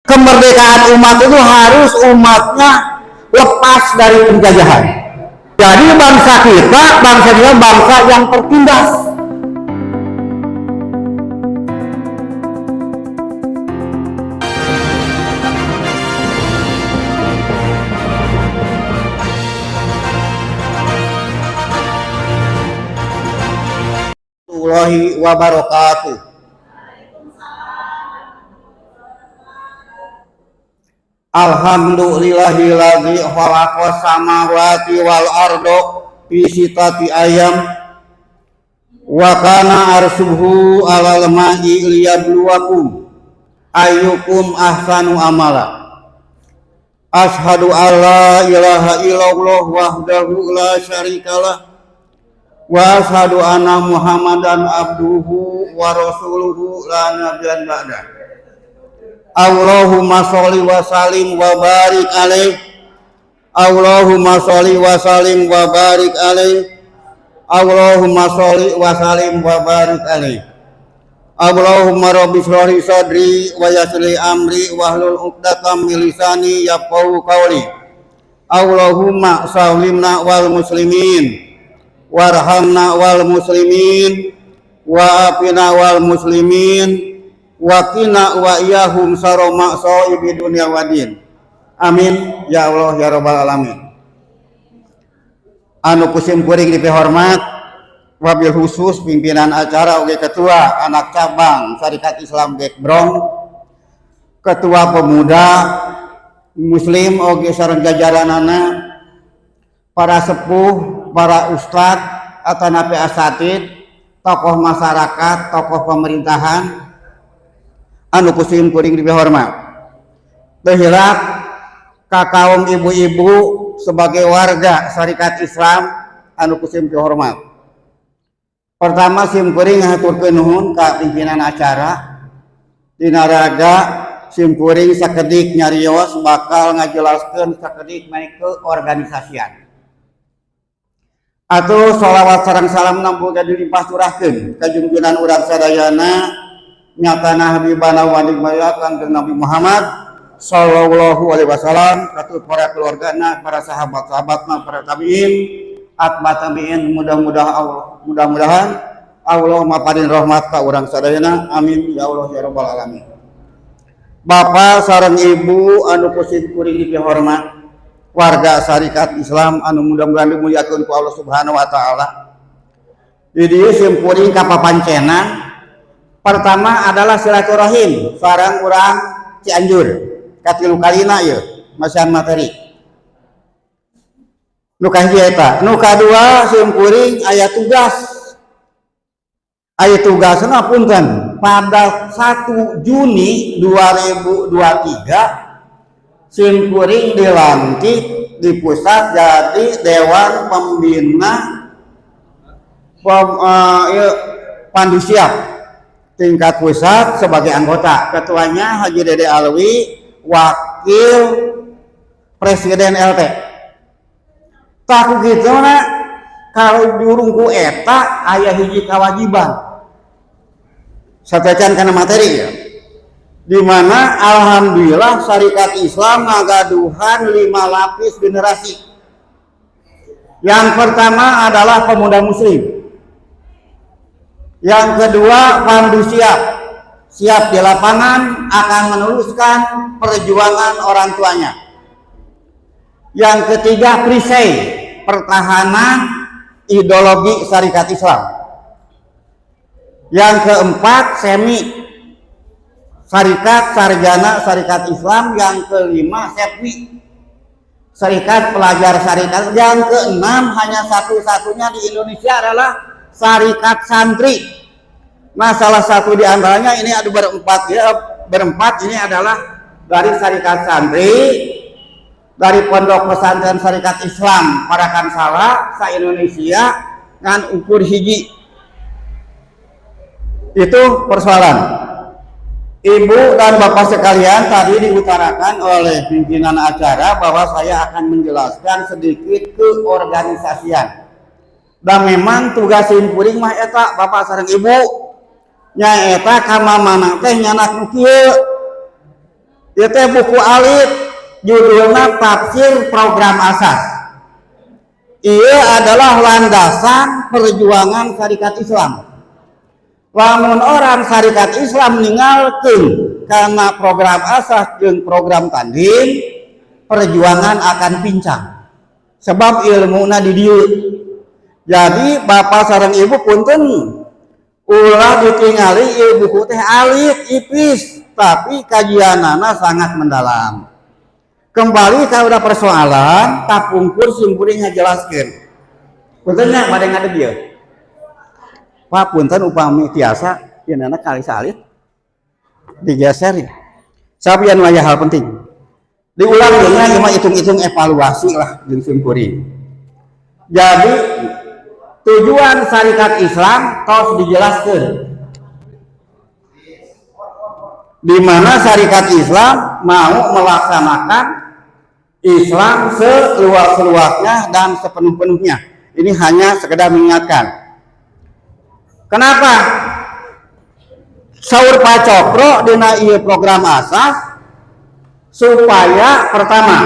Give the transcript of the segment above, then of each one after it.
kemerdekaan umat itu harus umatnya lepas dari penjajahan. Jadi bangsa kita bangsa yang tertindas. Warahmatullahi wabarakatuh. Alhamdulillahilladzi khalaqas samawati wal arda fi sittati ayyam wa kana arshuhu 'alal ma'i liyabluwakum ayyukum ahsanu amala. Asyhadu an la ilaha illallah wahdahu la syarikalah wa asyhadu anna Muhammadan abduhu wa rasuluhu la nabiyya ba'da. Allahumma sholli wa sallim wa barik alaih. Allahumma sholli wa sallim wa barik alaih. Allahumma sholli wa sallim wa barik alaih. Allahumma rabbi shrah li sadri wa yassir li amri wahlul 'uqdatam min lisani yafqahu qawli. Allahumma sallimna wal muslimin warhamna wal muslimin wa afina wal muslimin wa qina wa iyahum saroma so'ibi dunia wadin. Amin ya Allah ya rabbal alamin. Anu kusim kuring dipehormat wabil khusus pimpinan acara oge ketua anak cabang Syarikat Islam Gekbrong, ketua pemuda muslim oge sareng jajaranana, para sepuh, para ustad atanapi asatid, tokoh masyarakat, tokoh pemerintahan anu kusim kuring dipehormat. Tehilap ka kaum ibu-ibu sebagai warga Syarikat Islam anu kusim dihormat. Pertama sim kuring ngaturkeun nuhun ka pimpinan acara. Dina raga sim kuring sakedik nyarios bakal ngajelaskeun sakedik naik ke organisasian. Atuh sholawat sareng salam boga dilimpah curahkeun ka junjungan urang sadayana nyatana habibana wa nikmayakan dengan Nabi Muhammad sallallahu alaihi wasallam, katu para keluargana, para sahabat-sahabatna, para tabi'in, atba tabi'in, mudah-mudahan Allah maparin rahmat ka urang sadayana. Amin ya Allah ya rabbal alamin. Bapak sareng ibu anu kusim kuring dihormat, warga Syarikat Islam anu mudah-mudahan dimuliakeun ku Allah Subhanahu wa taala. Di dieu sim kuring ka papancenan. Pertama adalah silaturahim sareng urang Cianjur. Katilu kalina ieu masan materi. Nu kahiji eta, nu kadua sim kuring aya tugas. Aya tugasna punten pada 1 Juni 2023 sim kuring dilantik di pusat jadi Dewan Pembina Pandu Siap tingkat pusat sebagai anggota. Ketuanya Haji Dede Alwi, wakil presiden LT. Tak gitu na, kalau diurungku eta aya hiji kewajiban. Satecan kana materi ya. Di mana alhamdulillah Syarikat Islam ngagaduhan 5 lapis generasi. Yang pertama adalah pemuda muslim. Yang kedua pandu siap di lapangan akan meneruskan perjuangan orang tuanya. Yang ketiga perisai, pertahanan ideologi Syarikat Islam. Yang keempat semi, Syarikat Sarjana Syarikat Islam. Yang kelima sepwi, Syarikat Pelajar Syarikat. Yang keenam hanya satu-satunya di Indonesia adalah Syarikat Santri. Nah, salah satu di antaranya ini ada berempat ya, berempat ini adalah dari Syarikat Santri, dari Pondok Pesantren Syarikat Islam Parakan Salah sa Indonesia ngan ukur hiji. Itu persoalan. Ibu dan Bapak sekalian, tadi diutarakan oleh pimpinan acara bahwa saya akan menjelaskan sedikit keorganisasian. Dan memang tugas sim kuring mah eta Bapak sareng Ibu nya eta ka mamana teh nyanak kieu. Ieu teh buku alit judulna Tafsir Program Asas. Ieu adalah landasan perjuangan Syarikat Islam. Lamun orang Syarikat Islam ninggalkeun karena program asas jeung program tandim, perjuangan akan pincang. Sebab ilmuna di dieu. Jadi bapak sareng ibu punten ulah ditingali ieu buku teh alit ipis, tapi kajianana sangat mendalam. Kembali ka udah persoalan tapungkur simpuring ngajelaskeun. Punten nya bade ngadeg ieu. Pak punten upami tiasa yeunana kali salit digeser ya. Sapian waya hal penting. Diulang deui mah hitung-hitung evaluasi lah jeung simpuring. Jadi tujuan Syarikat Islam tos dijelaskan di mana Syarikat Islam mau melaksanakan Islam seluas-luasnya dan sepenuh-penuhnya. Ini hanya sekedar mengingatkan. Kenapa? Saur Pak Cokro dina ieu program asas supaya pertama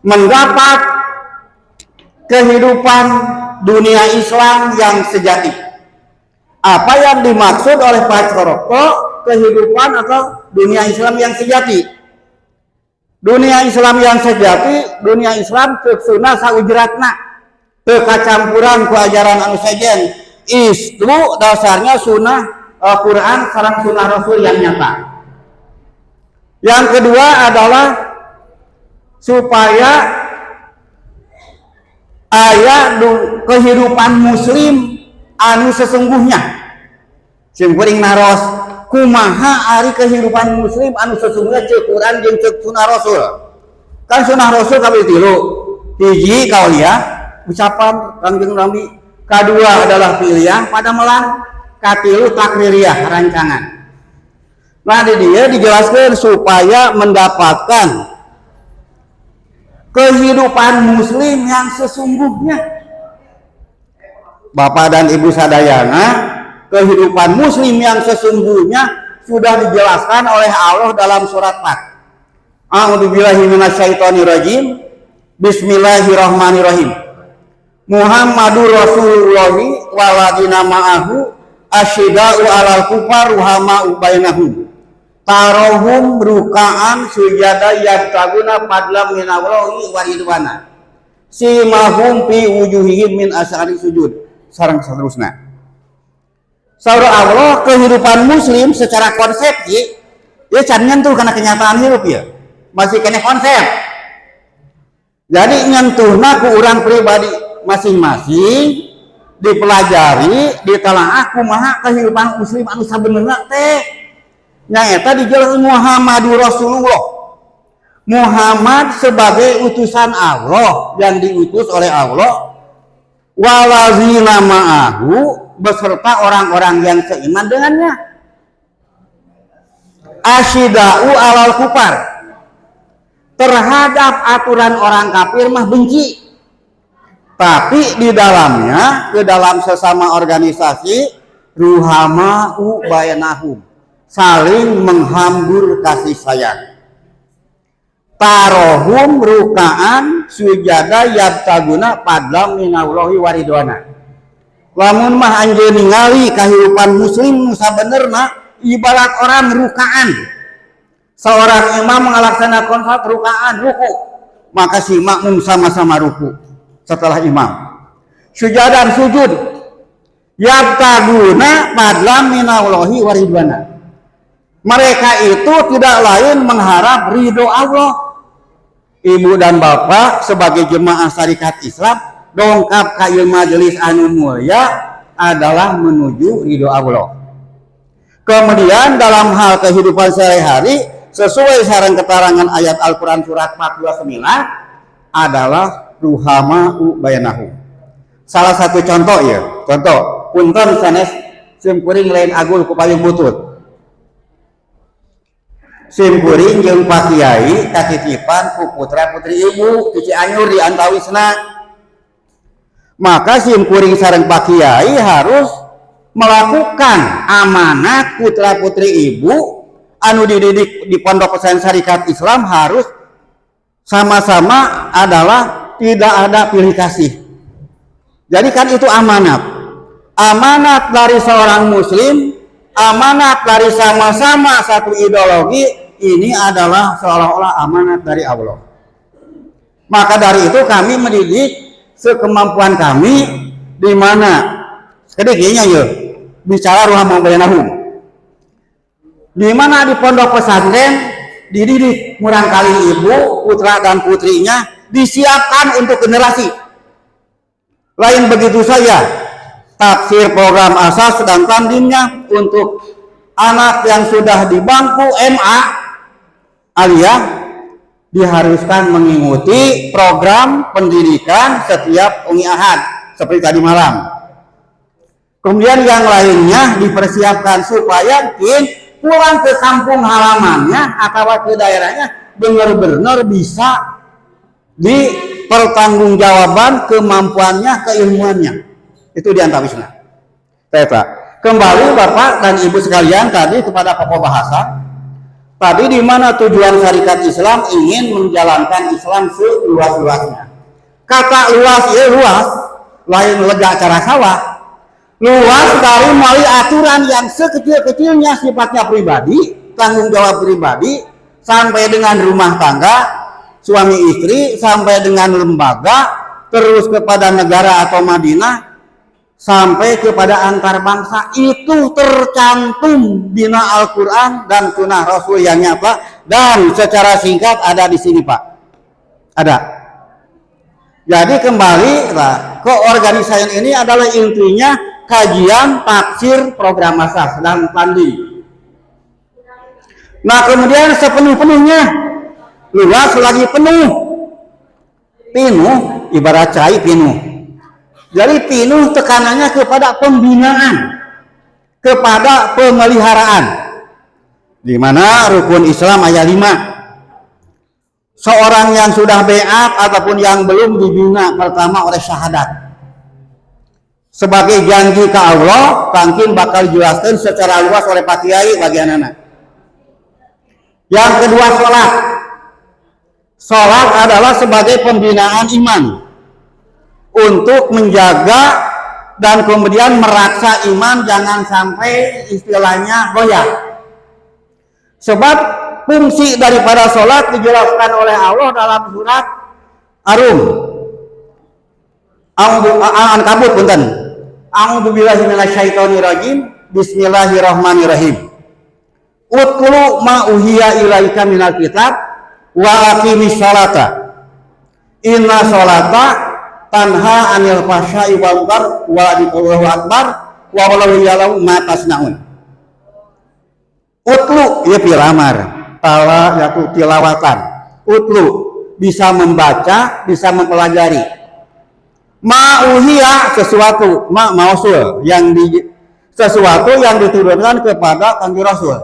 mendapat kehidupan dunia Islam yang sejati. Apa yang dimaksud oleh Pak Cokro kehidupan atau dunia Islam yang sejati? Dunia Islam yang sejati, dunia Islam teu sunah saujratna, teu kacampuran ku ajaran anu sejen. Itu dasarnya sunnah Quran sareng sunnah Rasul yang nyata. Yang kedua adalah supaya aya kehidupan muslim anu sesungguhnya. Simkuring naros kumaha ari kehidupan muslim anu sesungguhnya ceuk Quran jeung ceuk sunnah Rasul. Kan sunnah Rasul kabeh tilu. Hiji kauliyah ucapan kangjeng Nabi. Kedua adalah pilihan pada melang, katilu takririyah rancangan. Nah di dia dijelaskan supaya mendapatkan kehidupan muslim yang sesungguhnya. Bapak dan Ibu sadayana, kehidupan muslim yang sesungguhnya sudah dijelaskan oleh Allah dalam surat Fat. A'udzubillahi minasyaitonirrajim. Bismillahirrahmanirrahim. Muhammadur Rasulullah waladina ma'ahu asyida'u alal kufar ruhama'u bainahum tarohum ruka'an sujada yabtaguna fadlam minallahi wa ridwana simahum fi wujuhihim min asari sujud sareng saterusna. Saur Allah kehidupan muslim secara konsepsi ya can nyentuh kana kenyataan hidup ya masih kena konsep. Jadi nyentuhna ku urang pribadi masing-masing dipelajari, ditelaah kumaha kehidupan muslim anu sabenerna teh. Nyaeta dijelaskeun Muhammadur Rasulullah. Muhammad sebagai utusan Allah yang diutus oleh Allah. Walazina ma'ahu beserta orang-orang yang seiman dengannya. Asyida'u alal kufar. Terhadap aturan orang kafir mah benci. Tapi di dalamnya, ke dalam sesama organisasi, ruhama'u bayanahum, saling menghambur kasih sayang. Tarohum ruka'an sujada yabtaguna padlam minallahi waridwana. Lamun mah anjeun ningali kehidupan muslim sabenerna ibarat orang ruka'an. Seorang imam melaksanakan salat ruka'an, ruku, maka si makmum sama-sama ruku. Setelah imam sujud dan sujud yabtaguna padlam minallahi waridwana, mereka itu tidak lain mengharap ridho Allah. Ibu dan bapak sebagai jemaah Syarikat Islam dongkap ka ieu majelis anu mulia adalah menuju ridho Allah. Kemudian dalam hal kehidupan sehari-hari sesuai sareng keterangan ayat Al-Quran surat 429 adalah ruhama'u bayanahum. Salah satu contoh ya, contoh punten sanes simkuring lain agul ku payung butut. Simkuring jeung Pak Kiai katitipan ku putra putri ibu di Cianjur di antawisna. Maka simkuring sareng Pak Kiai harus melakukan amanat putra putri ibu anu dididik di pondok pesantren syarikat Islam harus sama-sama adalah tidak ada pilih kasih. Jadi kan itu amanat. Amanat dari seorang muslim, amanat dari sama-sama satu ideologi, ini adalah seolah-olah amanat dari Allah. Maka dari itu kami mendidik sekemampuan kami, di mana sedikitnya ya bicara ruham bainahum, di mana di pondok pesantren dididik murang kali ibu, putra dan putrinya disiapkan untuk generasi. Lain begitu saja tafsir program asas dan tandingnya untuk anak yang sudah di bangku MA aliyah diharuskan mengikuti program pendidikan setiap uni ahad seperti tadi malam. Kemudian yang lainnya dipersiapkan supaya pulang ke kampung halamannya atau ke daerahnya benar-benar bisa dipertanggungjawaban kemampuannya, keilmuannya. Itu diantawisna. Kembali Bapak dan Ibu sekalian tadi kepada pokok bahasa. Tadi di mana tujuan syarikat Islam ingin menjalankan Islam seluas-luasnya. Kata luas ya luas, lain lega cara sawah. Luas dari melalui aturan yang sekecil-kecilnya sifatnya pribadi, tanggung jawab pribadi, sampai dengan rumah tangga, suami istri, sampai dengan lembaga, terus kepada negara atau Madinah, sampai kepada antar bangsa. Itu tercantum bina Al-Quran dan sunnah Rasul yang nyata, dan secara singkat ada di sini Pak. Ada. Jadi kembali ke organisasi ini adalah intinya kajian taksir program asas dan tanding. Nah kemudian sepenuh-penuhnya luas lagi penuh ibarat cai pinuh. Jadi pinuh tekanannya kepada pembinaan, kepada pemeliharaan, di mana rukun Islam ayat 5. Seorang yang sudah beat ataupun yang belum dibina pertama oleh syahadat sebagai janji ke Allah, mungkin bakal dijelaskan secara luas oleh Pak Kiai bagi anak-anak. Yang kedua sholat. Sholat adalah sebagai pembinaan iman untuk menjaga dan kemudian meraksa iman jangan sampai istilahnya goyah. Sebab fungsi daripada sholat dijelaskan oleh Allah dalam surat Arum. Ankabut punten. A'udzubillahi minasyaitonirrajim. Bismillahirrahmanirrahim. Utlu ma uhiya ilaika minal kitab wa aqimis sholata. Inna sholata tanha anil fahsya'i wal munkar wa dzikrullahi akbar wa wallahu ya'lamu ma tasnaun. Utlu ya pilamar, tala yaitu tilawatan. Utlu bisa membaca, bisa mempelajari. Ma'uhiya sesuatu, mausul yang sesuatu yang diturunkan kepada Kanjeng Rasul.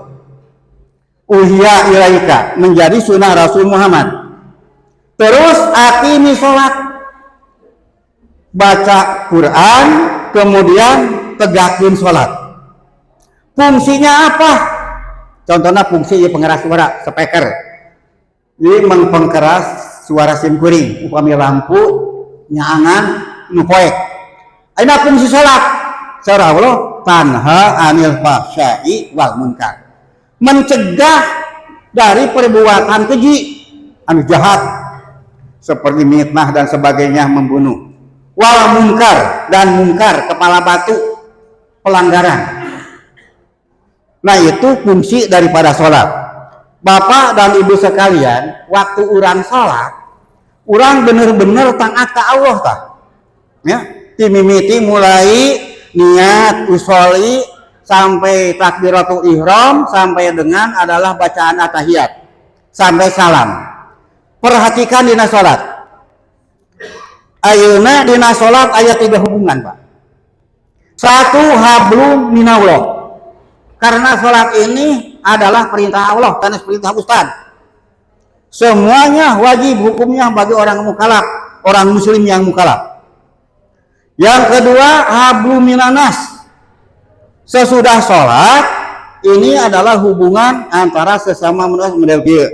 Uhiya ilaika menjadi sunnah Rasul Muhammad. Terus aqimi sholat, baca Quran, kemudian tegakin sholat. Fungsinya apa? Contohnya fungsi pengeras suara, speaker. Jadi mengpengeras suara sim kuring, upami lampu, nyangan, nupoek. Ini fungsi sholat. Secara Allah, tanha anil fahsya'i wal munkar. Mencegah dari perbuatan keji, anu jahat, seperti mitnah dan sebagainya, membunuh. Wal munkar dan munkar, kepala batu, pelanggaran. Nah itu fungsi daripada sholat. Bapak dan ibu sekalian, waktu urang sholat, urang bener-bener taat ke Allah tah. Ya, timimiti mulai niat usoli sampai takbiratul ihram sampai dengan adalah bacaan at-tahiyat sampai salam. Perhatikan dina sholat. Ayeuna dina sholat aya 3 hubungan Pak. Satu, hablum minallah. Karena sholat ini adalah perintah Allah, karena perintah Ustaz. Semuanya wajib hukumnya bagi orang mukallaf, orang muslim yang mukallaf. Yang kedua, hablum minanas. Sesudah sholat ini adalah hubungan antara sesama manusia model kieu.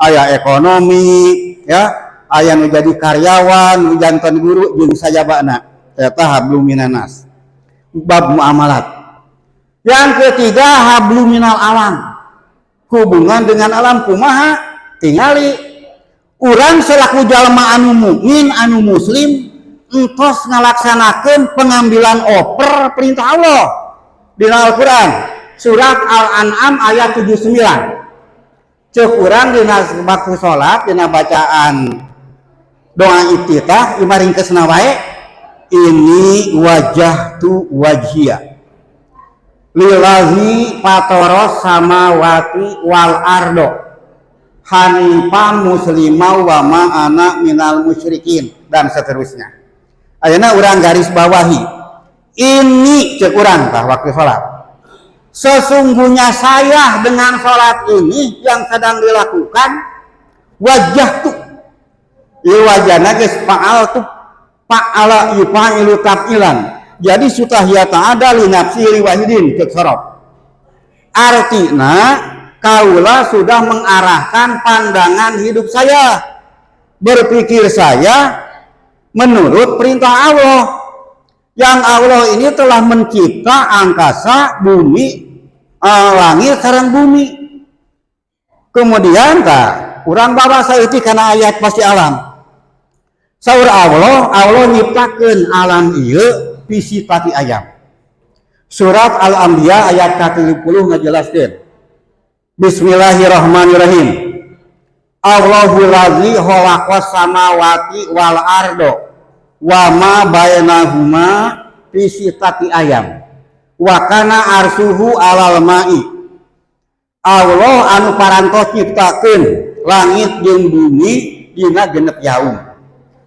Aya ekonomi, ya, aya nu jadi karyawan, nu janten guru jeung sajabana. Eta hablum minanas. Bab muamalat. Yang ketiga hablum minal alam. Hubungan dengan alam kumaha? Tingali urang selaku jalma anu mukmin, anu muslim entos ngalaksanakeun pengambilan oper perintah Allah di Al-Qur'an. Surat Al-An'am ayat 79. Ceuk urang dina waktu salat dina bacaan doa iftitah imaringkeusna wae ini wajahtu wajhiya lillazi fataros samawati wal ardo hanifan muslimau wa ma ana minal musyrikin dan seterusnya. Ayeuna urang garis bawahi ini ceuk urang tah waktu salat. Sesungguhnya saya dengan salat ini yang sedang dilakukan wajahtu wajana geus fa'altu fa'ala yufa'ilu taf'ilan. Jadi sutahiyata ada li nafsi li wahidin cek sorot. Artinya kaula sudah mengarahkan pandangan hidup saya, berpikir saya menurut perintah Allah. Yang Allah ini telah mencipta angkasa, bumi, langit sareng bumi. Kemudian urang bawa saeuti kana ayat pasti alam. Saur Allah nyiptakeun alam ieu pisipati ayam. Surat Al-Anbiya ayat 30 ngajelaskeun. Bismillahirrahmanirrahim. Allahul ladzi khalaqas samawati wal ardo wa ma bainahuma pisipati ayam. Wa kana arsuhu alal ma'i. Allah anu parantos nyiptakeun langit jeung bumi dina genep yaum.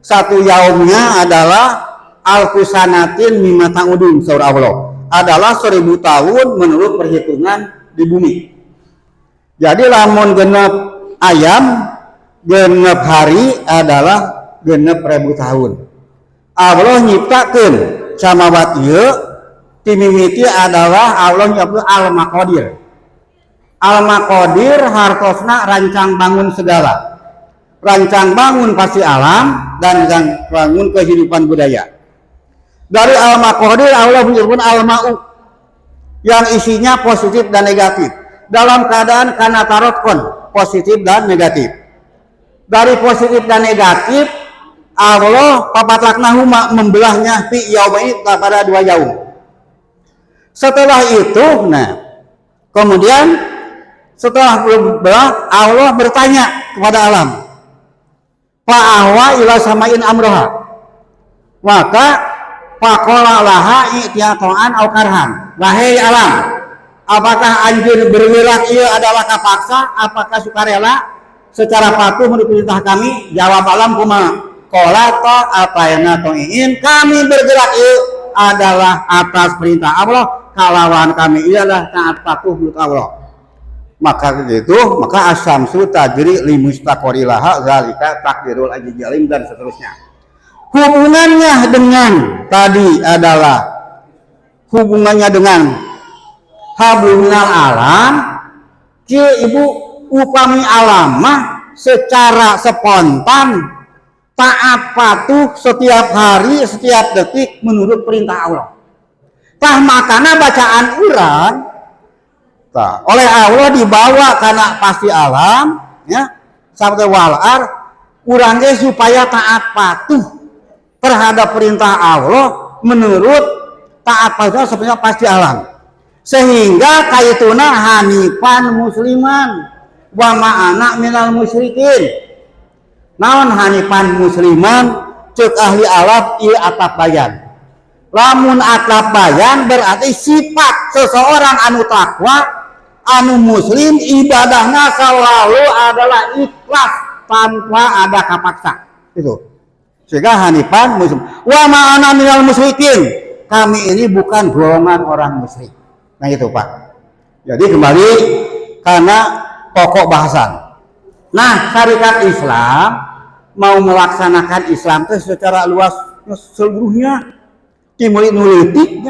Satu yaumnya adalah alfusanatin mimma ta'udun saur Allah. Adalah 1000 tahun menurut perhitungan di bumi. Jadi lamun genep ayam, genep hari adalah genep 1000 tahun. Allah nyiptakeun samawat ieu timimiti adalah Allah nyiptakeun al-maqadir. Al-maqadir hartosna rancang bangun segala. Rancang bangun pasti alam dan rancang bangun kehidupan budaya. Dari al-maqadir Allah menyebut al-ma'u yang isinya positif dan negatif. Dalam keadaan kana tarotkon positif dan negatif. Dari positif dan negatif Allah papatlaknahuma membelahnya fi yaumain pada 2 yaum. Setelah itu, kemudian setelah berbelah Allah bertanya kepada alam. Fa'ahwa ila samain amroha. Maka faqala laha i'tiyatan au karhan. Wahai alam, apakah anjeun berwilak ieu adalah kapaksa, apakah sukarela secara patuh menurut perintah kami? Jawab alam kumaha? Qala ta'atayna ta'in. Kami bergerak ieu adalah atas perintah Allah, kalawan kami ialah taat patuh menurut Allah. Maka begitu, maka asyamsu tajri li mustaqorilaha zalika takdirul aziz alim dan seterusnya. Hubungannya dengan tadi adalah hubungannya dengan hablum minal alam. Kieu ibu upami alam mah secara spontan taat patuh setiap hari, setiap detik menurut perintah Allah. Tah makana bacaan urang oleh Allah dibawa karena pasti alam, ya, sabda walar, urangnya supaya taat patuh terhadap perintah Allah menurut taat patuh sebenarnya pasti alam, sehingga kaituna hanifan musliman wa ma'ana minal musyrikin. Naon hanifan musliman cek ahli alam ieu atap bayan. Lamun atap bayan berarti sifat seseorang anu takwa, anu muslim, ibadahnya selalu adalah ikhlas tanpa ada kapaksa. Itu. Sehingga hanifan muslim. Wa ma'ana minal musyrikin. Kami ini bukan golongan orang musyrik. Nah itu Pak. Jadi kembali karena pokok bahasan. Nah, syariat Islam mau melaksanakan Islam itu secara luas seluruhnya. Timuli nulitik,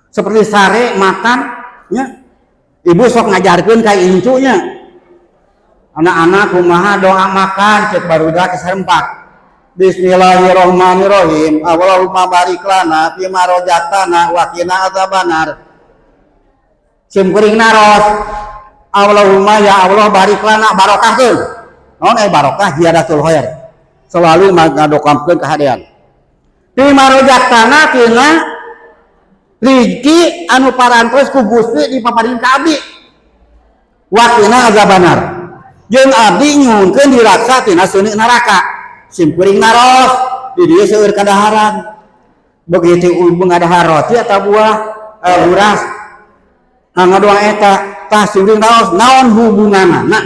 seperti sare makan, ya. Ibu sok ngajarkeun ka incunya. Anak-anak kumaha doa makan cek barudak keserempak. Bismillahirrahmanirrahim. Allahumma barik lana fima razaqtana wa qina adzabannar. Sim kuring naros. Allahumma ya Allah barik lana barokahkeun. Naon barokah ziyadatul khair. Selalu ngadokakeun kahadean. Fima razaqtana tina rezeki anu parantos ku Gusti dipaparin ka abdi. Wa qina adzabannar. Jeung abdi nyuhunkeun diraksa tina seuneu neraka. Simkuring naros di dieu seueur kadaharan. Begitu ibu ngadahar roti eta buah buras. Ngadoa eta tah simkuring naros naon hubunganna?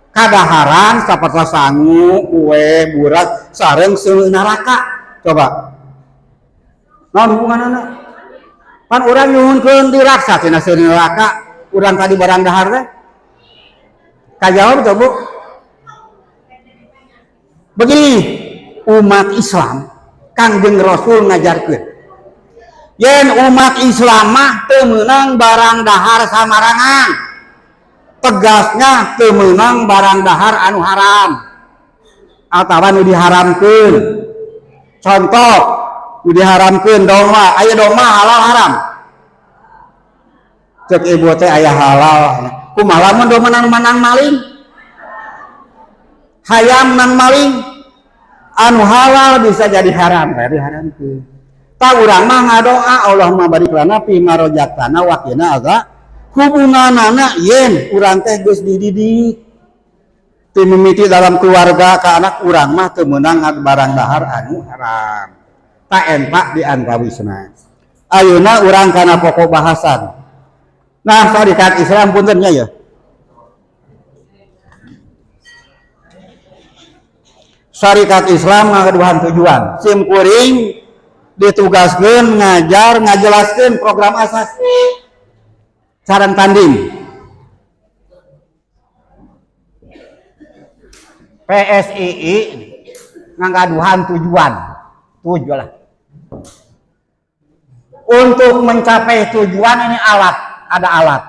Kadaharan sapertos sangu, kue, buras sareng seueur neraka. Coba. Naon hubunganna? Pan urang nyuhunkeun diraksa tina seueur neraka, urang tadi barang dahar teh. Kajawab tuh Bu. Begini, umat Islam Kangjeng Rasul ngajarkeun. Yen umat Islam mah teu meunang barang dahar samarangan. Tegasnya teu meunang barang dahar anu haram. Atawa nu diharamkeun. Contoh, nu diharamkeun doma, aya doma halal haram. Cek ibu teh aya halal. Kumaha lamun doma manang maling? Hayam nan maling anu halal bisa jadi haram, diharamkeun. Ta urang mah ngadoa Allahumma barik lana fi ma razaqtana wa qina azab. Hubunganana yen urang teh geus dididik teu mimiti dalam keluarga ka anak urang mah teu meunang barang dahar anu haram. Ta entak di antawisna. Ayeuna urang kana pokok bahasan. Nah, syariat Islam punten nya ya. Syariat Islam ngaduhan tujuan. Sim kuring ditugaskeun ngajar ngajelaskeun program asas sareng tanding. PSII ngaduhan tujuan. Tujuan. Untuk mencapai tujuan ini ada alat.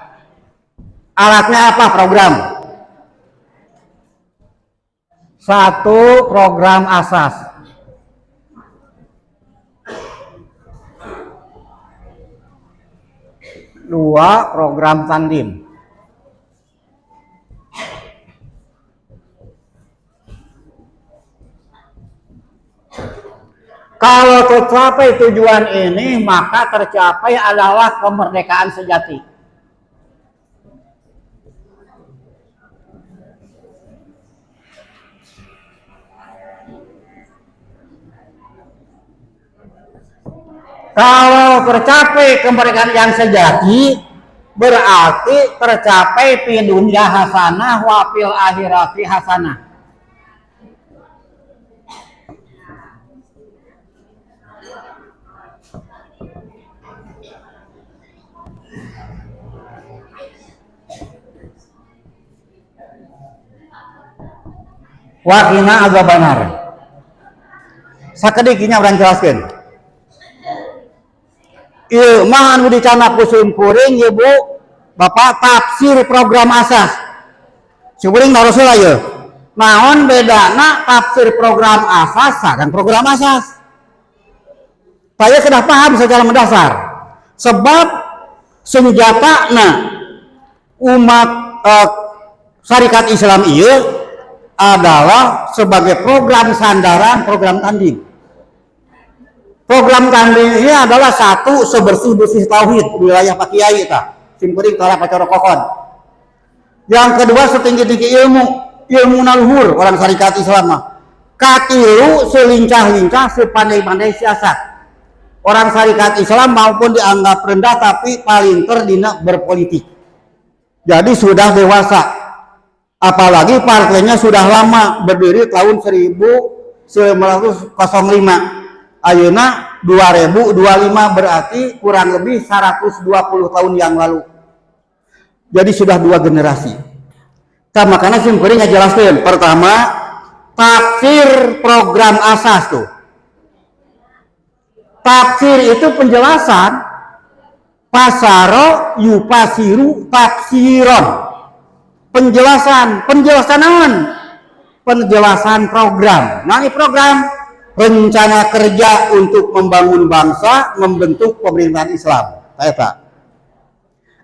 Alatnya apa? Program. Satu, program asas. Dua, program tandem. Kalau tercapai tujuan ini, maka tercapai adalah kemerdekaan sejati. Kalau tercapai kemerdekaan yang sejati, berarti tercapai fi dunya hasanah wa fil akhirati hasanah. Wa qina azabannar. Sakedik nya urang jelaskeun. Ieu mah anu dicana ku sim kuring ieu Bu, Bapak tafsir program asas. Sim kuring narosul ieu. Naon bedana tafsir program asas sareng program asas? Saya sudah paham secara mendasar. Sebab senjatana umat syarikat Islam ieu adalah sebagai program sandaran, program tanding. Program tanding ini adalah satu sebersih-bersih tauhid wilayah Pak Kiai tah. Sim kuring tara pacorokokon. Yang kedua setinggi-tinggi ilmu luhur orang syarikat Islam mah. Katilu selincah-lincah sepandai-pandai siasat. Orang syarikat Islam maupun dianggap rendah tapi paling terdina berpolitik. Jadi sudah dewasa. Apalagi partainya sudah lama, berdiri tahun 1905. Ayeuna 2025 berarti kurang lebih 120 tahun yang lalu. Jadi sudah 2 generasi. Nah, makanya sim kuring ngajelaskeun. Pertama, tafsir program asas tuh. Tafsir itu penjelasan Pasaro yupasiru tafsiron. Penjelasan naon? Penjelasan program. Nah, ini program rencana kerja untuk membangun bangsa, membentuk pemerintahan Islam. Eta.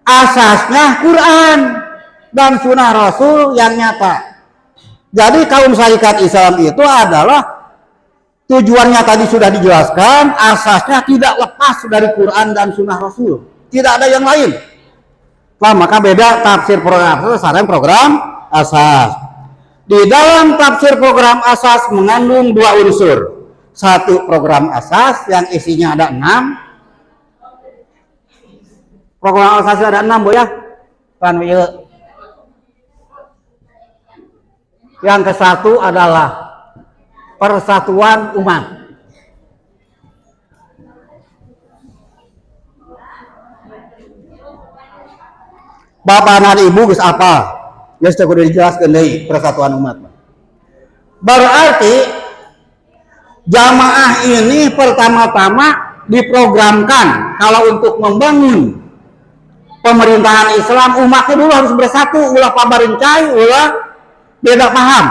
Asasnya Quran dan sunnah Rasul yang nyata. Jadi kaum syarikat Islam itu adalah tujuannya tadi sudah dijelaskan, asasnya tidak lepas dari Quran dan sunnah Rasul. Tidak ada yang lain. Nah, maka beda tafsir program asas dan program asas. Di dalam tafsir program asas mengandung dua unsur. Satu program asas yang isinya ada 6. Program asas ada 6 Bu ya. Kan yang ke satu adalah persatuan umat. Bapak dan Ibu geus apa? Geus kudu dijelaskeun deui persatuan umat. Berarti jamaah ini pertama-tama diprogramkan kalau untuk membangun pemerintahan Islam, umatnya dulu harus bersatu, ulah pabarencai, ulah beda paham.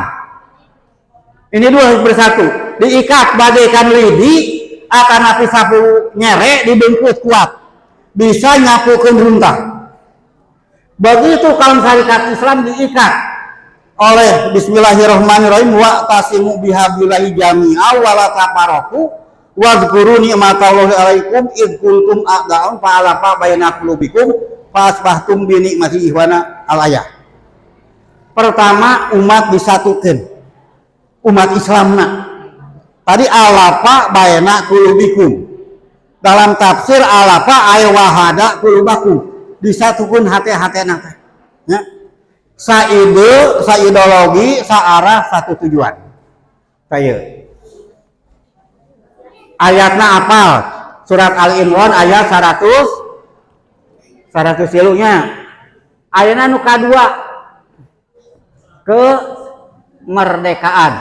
Ini dulu harus bersatu, diikat bagaikan lidi, akan api sapu nyere dibengkus kuat, bisa nyapukeun runtah. Begitu kaum syarikat Islam diikat oleh Bismillahirrahmanirrahim, wa tasimu bihablillahi jami'a wa la tafarraqu wadzkuru ni'matallahi 'alaikum id kuntum a'da'an fa'alafa baina qulubikum fasbahtum bi ni'matihi ikhwana al-ayah. Pertama, umat disatukan, umat Islamna. Tadi alafa baina qulubikum. Dalam tafsir alafa ay wahada qulubakum. Disatukan hati-hatena teh. Ya. Saideologi, saarah, satu tujuan. Kayak ayatna apal? Surat Al-Imran ayat 100 silunya. Ayatna nu kadua kemerdekaan.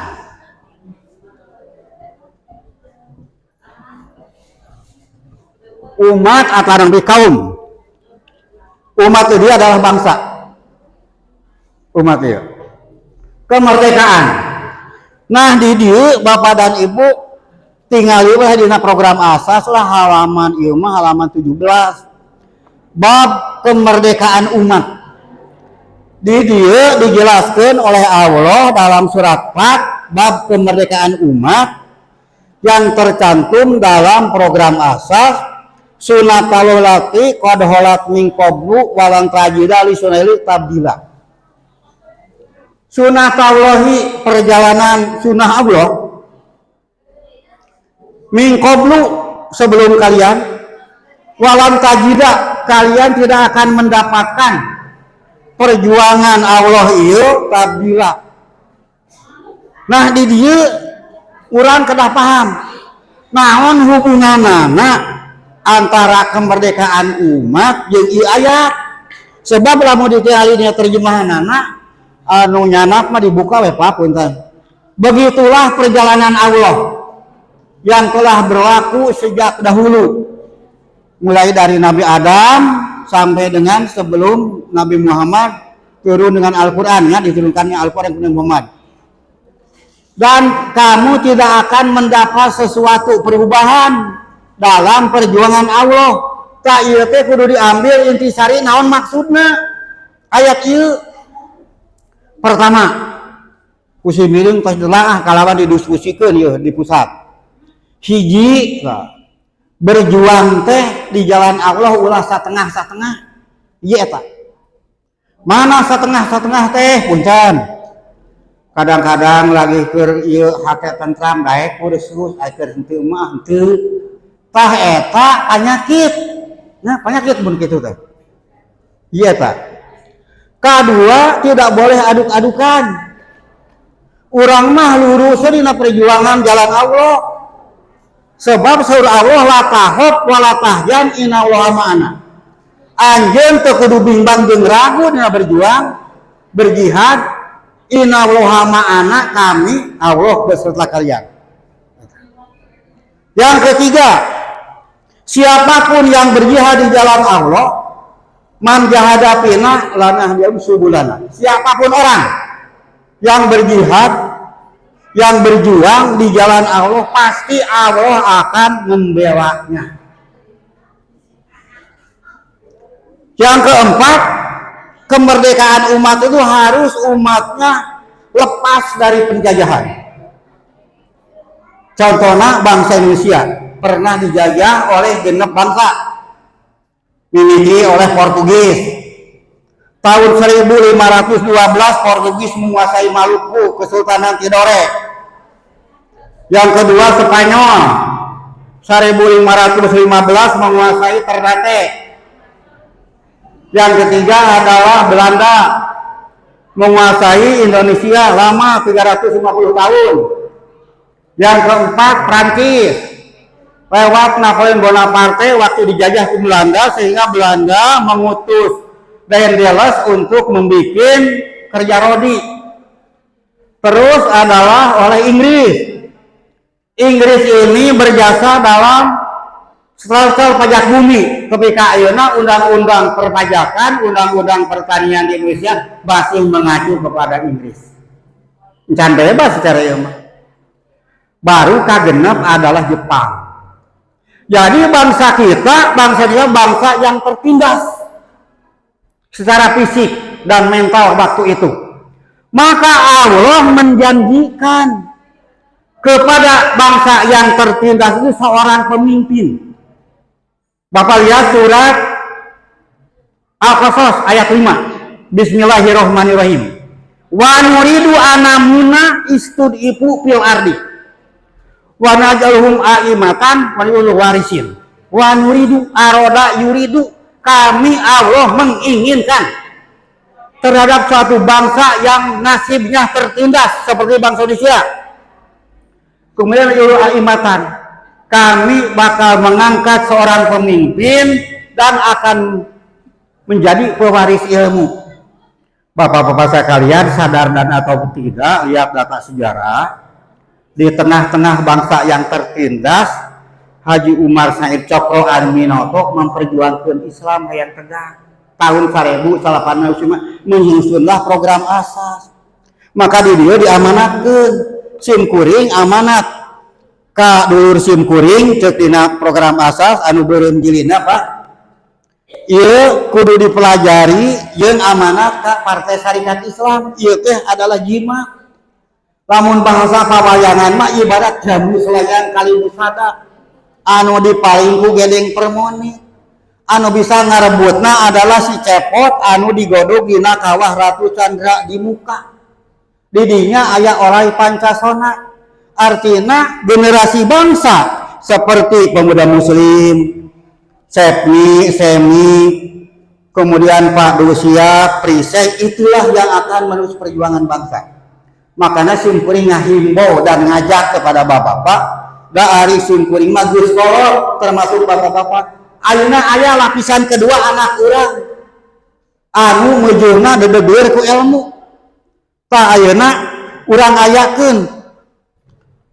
Umat atau kaum. Umat itu dia adalah bangsa. Umat itu. Kemerdekaan. Nah, di dieu Bapak dan Ibu tinggal di program asas lah halaman ieu mah halaman 17. Bab kemerdekaan umat. Di dieu dijelaskan oleh Allah dalam surat Fat bab kemerdekaan umat yang tercantum dalam program asas sunatul lati qad holat min qablu walan tajida li sunaili tabdila. Sunatullahi perjalanan sunnah Allah min qablu sebelum kalian walan tajida kalian tidak akan mendapatkan perjuangan Allah ieu tabdila. Nah di dieu urang kedah paham naon hubunganana antara kemerdekaan umat jeung ieu ayat. Sebab lamun ditialina terjemahanana anu nyanap mah dibuka we Pak punten. Begitulah perjalanan Allah yang telah berlaku sejak dahulu. Mulai dari Nabi Adam sampai dengan sebelum Nabi Muhammad turun dengan Al-Qur'an, ya diturunkannya Al-Qur'an kepada Muhammad. Dan kamu tidak akan mendapat sesuatu perubahan dalam perjuangan Allah. Tak ieu teh kudu diambil intisari naon maksudna ayat ieu. Pertama, kusi miring pas delaah kalawan didiskusikeun ieu di pusat. Hiji, berjuang teh di jalan Allah ulah satengah-satengah. Ieu eta. Mana satengah-satengah teh punten. Kadang-kadang lagi keur ieu hate tentram daek kursus keur henteu mah henteu. Tah eta penyakit. Nah, penyakit mun kitu teh. Iya tah. Kedua, tidak boleh aduk-adukan. Urang mah lurus dina perjuangan jalan Allah. Sebab saur Allah la tahab wa la tahjan innallaha ma'ana. Anjeun teu kudu bimbang jeung ragu dina berjuang, berjihad. Innallaha ma'ana kami Allah beserta kalian. Yang ketiga, Siapapun yang berjihad di jalan Allah, man jahada fina lanahdiyahum subulana. Siapapun orang yang berjihad, yang berjuang di jalan Allah, pasti Allah akan membelanya. Yang keempat, kemerdekaan umat itu harus umatnya lepas dari penjajahan. Contohnya bangsa Indonesia pernah dijajah oleh genep bangsa, dimiliki oleh Portugis. Tahun 1512 Portugis menguasai Maluku, Kesultanan Tidore. Yang kedua Spanyol 1515 menguasai Ternate. Yang ketiga adalah Belanda menguasai Indonesia lama 350 tahun. Yang keempat Prancis lewat Napoleon Bonaparte waktu dijajah ke Belanda, sehingga Belanda mengutus Daendels untuk membuat kerja rodi. Terus adalah oleh Inggris. Inggris ini berjasa dalam sel-sel pajak bumi. Ketika ayeuna undang-undang perpajakan, undang-undang pertanian di Indonesia masih mengacu kepada Inggris. Encan bebas secara ieu. Baru kagenep adalah Jepang. Jadi bangsa kita bangsa yang tertindas secara fisik dan mental waktu itu. Maka Allah menjanjikan kepada bangsa yang tertindas itu seorang pemimpin. Bapak lihat surat Al-Qasas ayat 5. Bismillahirrahmanirrahim. Wa nuridu anamuna istud'ifu fil ardi wa naj'aluhum a'imatan wa nuridu warisin. Wa nuridu aroda yuridu, kami Allah menginginkan terhadap suatu bangsa yang nasibnya tertindas seperti bangsa Indonesia. Kemudian yuridu a'imatan, kami bakal mengangkat seorang pemimpin dan akan menjadi pewaris ilmu. Bapak-bapak sekalian, sadar dan atau tidak, lihat data sejarah. Di tengah-tengah bangsa yang tertindas, Haji Umar Said Cokro Aminoto memperjuangkan Islam yang tegak. Tahun 1895 menyusunlah program asas. Maka di dia diamanatkan simkuring amanat ka dulur simkuring cek dina program asas anu beureum jilina Pak. Ieu kudu dipelajari jeung amanat ka Partai Syarikat Islam. Ieu teh adalah jimat. Lamun bahasa pawayangan mah ibarat jamu selayan kali musada anu dipalingku gedeng permoni. Anu bisa ngarebutna adalah si cepot anu digodog dina kawah Ratu Candra di muka. Didinya aya orai Pancasona. Artinya generasi bangsa seperti pemuda muslim, Sepni, Semi, kemudian Pak Dusia, Prisek, itulah yang akan menerus perjuangan bangsa. Makanya simkuring ngahimbau dan ngajak kepada bapak-bapak, dari simkuring mah Gus Kolor termasuk bapak-bapak. Ayeuna aya lapisan kedua anak urang anu mujurna dedegeur ku ilmu. Ta ayeuna urang ayakeun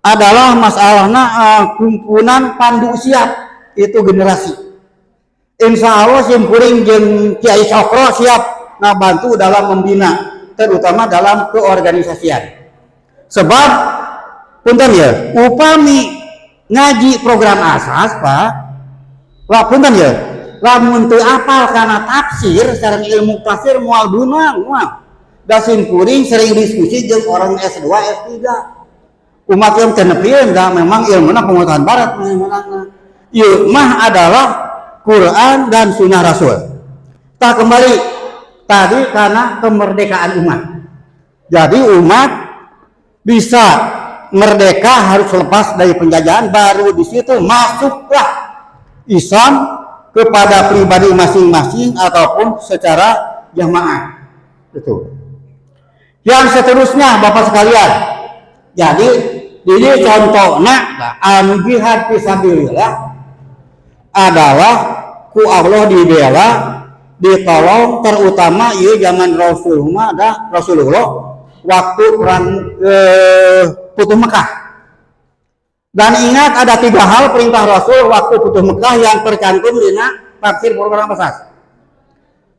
adalah masalahna kumpulan pandu siap itu generasi. Insya Allah simkuring jeung Kiai Cokro siap ngabantu dalam membina, terutama dalam keorganisasian. Sebab punten ya, upami ngaji program asas Pak, lah punten ya, lamun teu apal kana tafsir sareng ilmu tafsir moal dunang moal. Da simkuring sering diskusi jeung orang S2 S3. Umat yang tenepieun da memang ilmuna pengetahuan barat menangna. Ieu mah adalah Quran dan Sunnah Rasul. Tak kembali tadi karena kemerdekaan umat. Jadi umat bisa merdeka harus lepas dari penjajahan, baru di situ masuklah Islam kepada pribadi masing-masing ataupun secara jamaah. Betul. Yang seterusnya Bapak sekalian. Jadi ini contohnya anu jihad fisabilillah adalah ku Allah dibela, ditolong, terutama ieu zaman Rasulullah waktu perang Futuh Mekah. Dan ingat ada 3 hal perintah Rasul waktu Futuh Mekah yang tercantum di tafsir Quran Basas.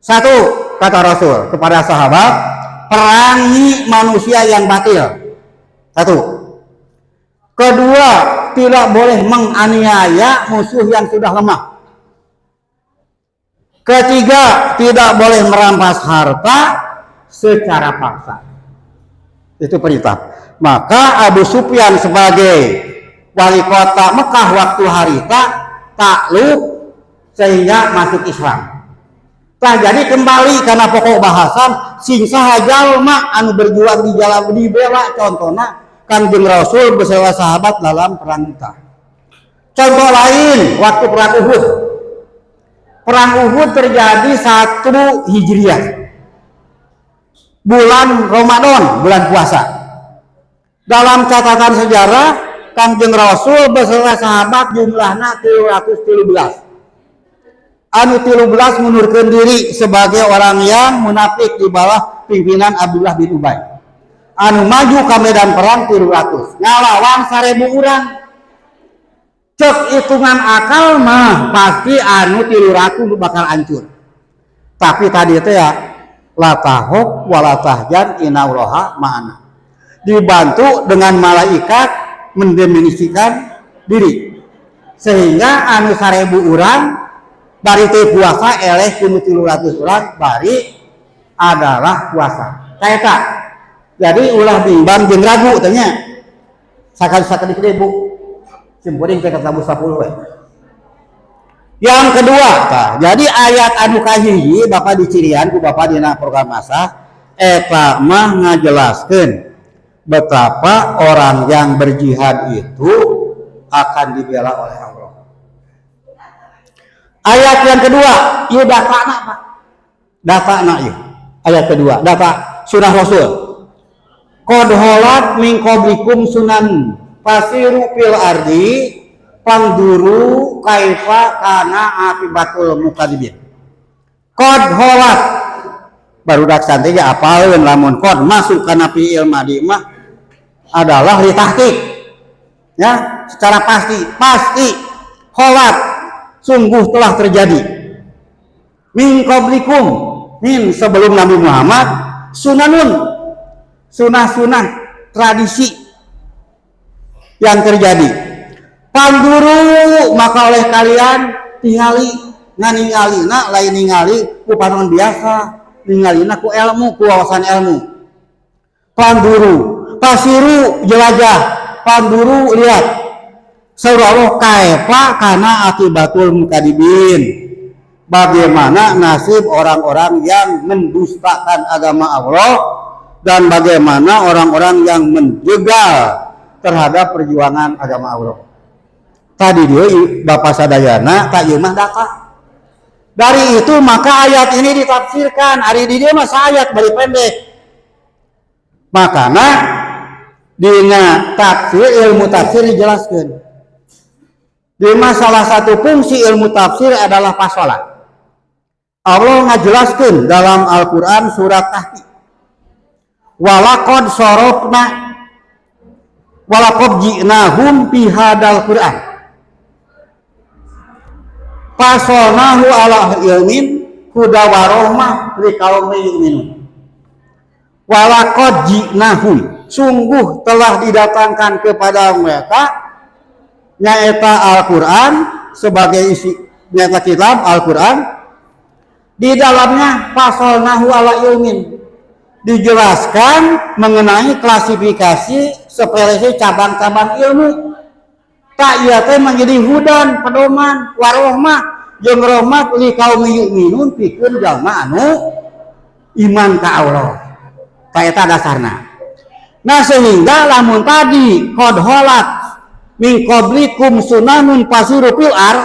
1, kata Rasul kepada sahabat, perangi manusia yang batil. 1. Kedua, tidak boleh menganiaya musuh yang sudah lemah. Ketiga, tidak boleh merampas harta secara paksa. Itu perintah. Maka Abu Sufyan sebagai wali kota Mekah waktu harita takluk sehingga masuk Islam. Tah jadi kembali karena pokok bahasan sing saha jalma anu berjuang di jalan dibela contohna Kanjeng Rasul beserta sahabat dalam perang Mu'tah. Contoh lain waktu perang Uhud. Perang Uhud terjadi 1 Hijriah. Bulan Ramadan, bulan puasa. Dalam catatan sejarah Kanjeng Rasul beserta sahabat jumlahnya 313. Anu 13 mundurkan diri sebagai orang yang munafik di bawah pimpinan Abdullah bin Ubay. Anu maju ke medan perang 300. Ngalawan 1000 orang. Cek hitungan akal mah pasti anu 300 bakal hancur. Tapi tadi itu ya la tahok wala tahjan innallaha ma'ana. Dibantu dengan malaikat mendefinisikan diri sehingga anu 1000 orang bari teu puasa eleh kudu 300 orang bari adalah puasa kaeta. Jadi ulah bimbang jeung ragu tanya sakali ribu simpuring teh katabu 10 we. Yang kedua jadi ayat anu kahiji Bapak dicirian ku Bapak dina program masa eta mah ngajelaskeun betapa orang yang berjihad itu akan dibela oleh Allah. Ayat yang kedua, ieu datana Pak. Datana ieu. Ayat kedua, data sunah Rasul. Qad holat min qablikum sunan fasiru fil ardi pangduru kaifa kana akibatul mukadzibin. Qad holat barudak santai ge apalkeun lamun qad masuk kana fi'il madi mah adalah litahqiq. Ya, secara pasti holat sungguh telah terjadi min qablikum min sebelum Nabi Muhammad sunanun sunah-sunah tradisi yang terjadi panduru maka oleh kalian tingali nganingalina lain ningali ku panon biasa ningalina ku ilmu ku wawasan ilmu. Panduru pasiru jelajah panduru lihat Saudara kaifa kana akibatul mukadzibin. Bagaimana nasib orang-orang yang mendustakan agama Allah dan bagaimana orang-orang yang menjegal terhadap perjuangan agama Allah. Tadi dia Bapak sadayana tak ieu mah data. Dari itu maka ayat ini ditafsirkan ari di dieu mah ayat bari pendek. Makana dina tafsir ilmu tafsir dijelaskeun. Di salah satu fungsi ilmu tafsir adalah pasola. Allah ngajelaskeun dalam Al-Qur'an surat Kahfi. Walaqad sarafna walaqad ji'nahum fi hadal Qur'an. Fasonahu ala ilmin huda wa rahmah liqaumin yu'minun. Walaqad ji'nahum sungguh telah didatangkan kepada mereka nyaeta Al-Quran sebagai isi nyaeta kitab Al-Quran di dalamnya fasolnahu ala ilmin dijelaskan mengenai klasifikasi sepele cabang-cabang ilmu tak ieu teh menjadi hudan pedoman warohmah jeung rahmat li qaumi yu'minun pikeun jalma anu iman ka Allah ta eta dasarna. Nah sehingga lamun tadi qad holat min qablikum sunanun fasiru fil ar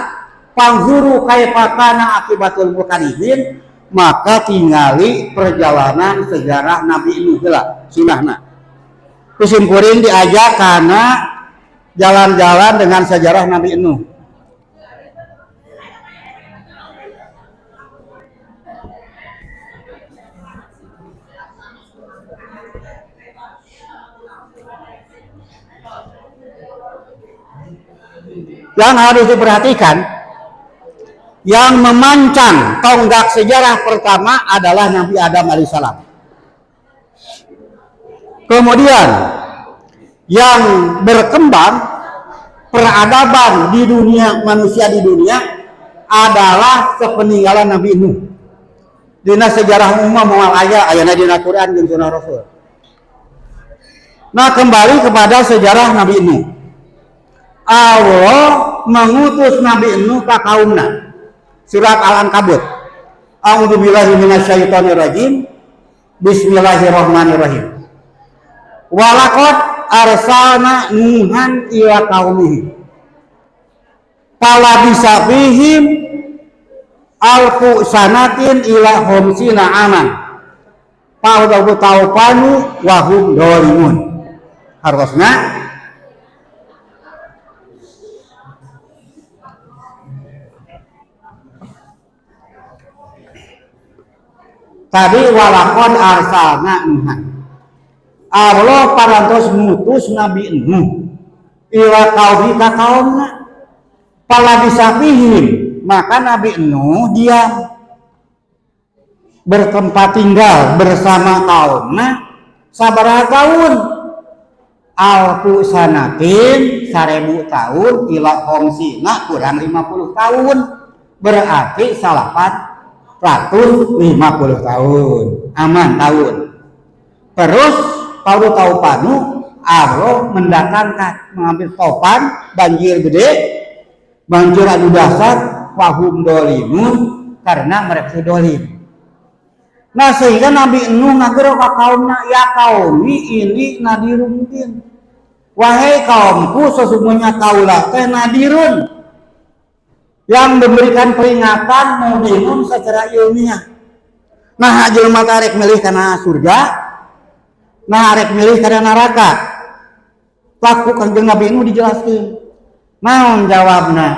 panghuru kaifa kana akibatul mukadzibin maka tingali perjalanan sejarah Nabi Nuh heula sunahna. Kusimkuring diajak kana jalan-jalan dengan sejarah Nabi Nuh. yang harus diperhatikan, yang memancang tonggak sejarah pertama adalah Nabi Adam alaihissalam. Kemudian yang berkembang peradaban di dunia manusia di dunia adalah sepeninggalan Nabi Nuh. Dina sejarah umum moal ayana dina Quran jeung sunnah Rasul. Nah, kembali kepada sejarah Nabi Nuh. Allah mengutus Nabi Nuh ke kaumna. Surat Al-Ankabut. A'udzubillahi minasyaitonirrajim. Bismillahirrahmanirrahim. Walaqad arsalna Nuhan ila qaumihi. Falabisa fihim alfu sanatin ila khamsina aman. Fa'udahu taufanu wa hum dhalimun. Harusna tadi walaqad arsalna Nuhan. Allah parantos ngutus Nabi Nuh ila qaumi ka kaumna. Falabisa fihim, maka Nabi Nuh diam bertempat tinggal bersama kaumna sabaraha tahun? Alfu sanatin 1000 tahun ila khamsina kurang 50 tahun, berarti 450 tahun aman tahun. Terus tahu panu Allah mendatangkan mengambil topan banjir gede, banjir adu dasar, wahum dolimun, karena mereka dolim. Nah, sehingga Nabi Nuh ngagero ka kaumna, ya kaumi ini nadirun mungkin. Wahai kaumku, sesungguhnya kaulah teh nadirun, yang memberikan peringatan mubinun secara ilmiah. Nah, jelema arek milih kana surga, nah arek milih kana neraka. Laku Kanjeng Nabi Nuh dijelaskeun. Naon jawabna?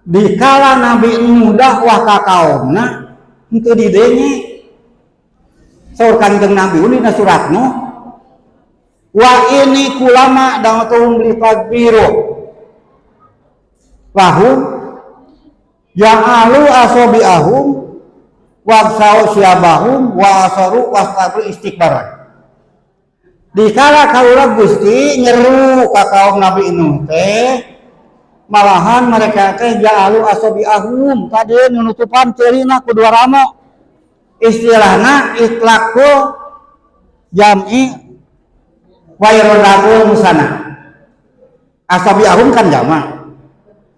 Dikala Nabi Nuh dakwah ka kaumna, henteu didenye. Saur Kanjeng Nabi Nuh dina surat Nuh, wa ini kulama da'atuhum li takbiru lahum ja'alu asabi'ahum waqsau syabahum wa asaru wastabru istikbaran. Dikala kaula Gusti nyeru ka kaum Nabi Nuh teh, malahan mereka teh ja'alu asabi'ahum tadi nunutupan ceurina ku dua ramo. Istilahna itlaqu jam'i wa iradatul musana. Asabi'ahum kan jama'.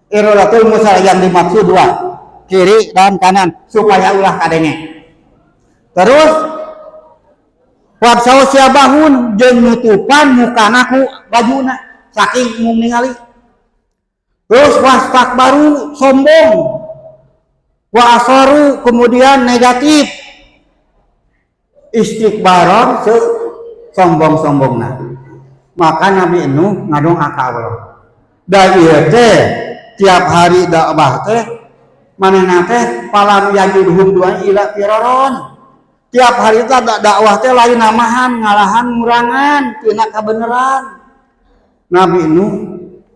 Iradatul musana yang dimaksud dua, kiri dan kanan, supaya ulah kadenge. Terus wabsau syabahun jeung nutupan mukana ku bajuna saking mung ningali. Terus wastakbaru sombong, wa asaru kemudian negatif, istikbaran sombong-sombongna. Maka Nabi Nuh ngadong ka Allah. Da ieu teh tiap hari dakwah teh manehna teh palam yajudhum dua ila firaron. Tiap hari teh dakwah teh lain namahan ngalahan ngurangan tina kabeneran. Nabi Nuh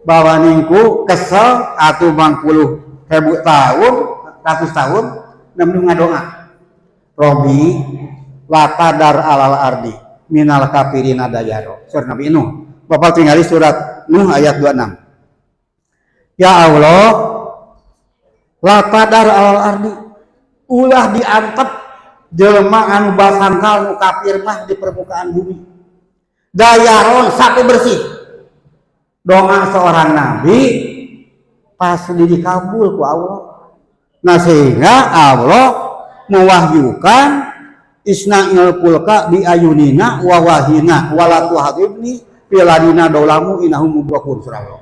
bawa ningku kesel atuh 50.000 tahun, 100 tahun Nabi ngadonga. Robi latadar alal ardi minal kafirina dayaro. Surat Nabi Nuh. Bapak tinggali surat Nuh ayat 26. Ya Allah, latadar alal ardi, ulah diantep jelema anu basangkal nu kafir mah di permukaan bumi. Dayaron sampai bersih. Doa seorang nabi pasti dikabul ku Allah. Nah, sehingga Allah mewahyukan isna'il pulka bi ayunina wa wahina wala tuhadibni filadina dolamu inahum mubakun surah.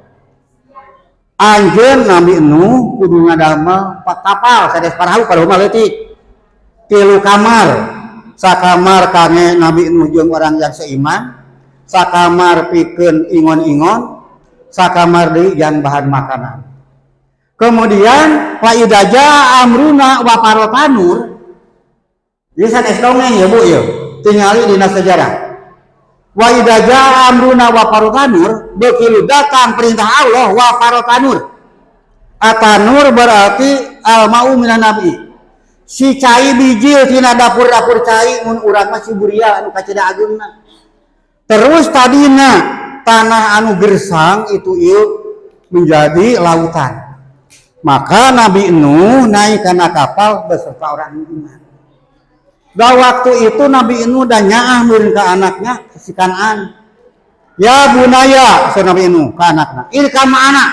Anjeun Nabi Nuh kudu ngadamel kapal sanes parahu kada mah leutik. 3 kamar. Sakamar kangge Nabi Nuh jeung orang yang seiman, sakamar pikeun ingon-ingon, sakamar deui yang bahan makanan. Kemudian fa idaja amruna wa parotanur. Jadi sanes dongeng ya Bu ya. Tingali dina sejarah. Wa idza jaa amruna wa farotanur, begitu datang perintah Allah wa farotanur. Atanur berarti al-ma'u minan nabi. Si cai bijil tina dapur-dapur cai mun urang mah Siburia anu kacida ageuna. Terus tadina tanah anu gersang itu ieu menjadi lautan. Maka Nabi Nuh naik kana kapal beserta orang iman. Da waktu itu Nabi Nuh dan nyaah meureun ka anaknya si Kanaan. Ya bunaya, sa Nabi Nuh ka anakna. Irkam ma'ana.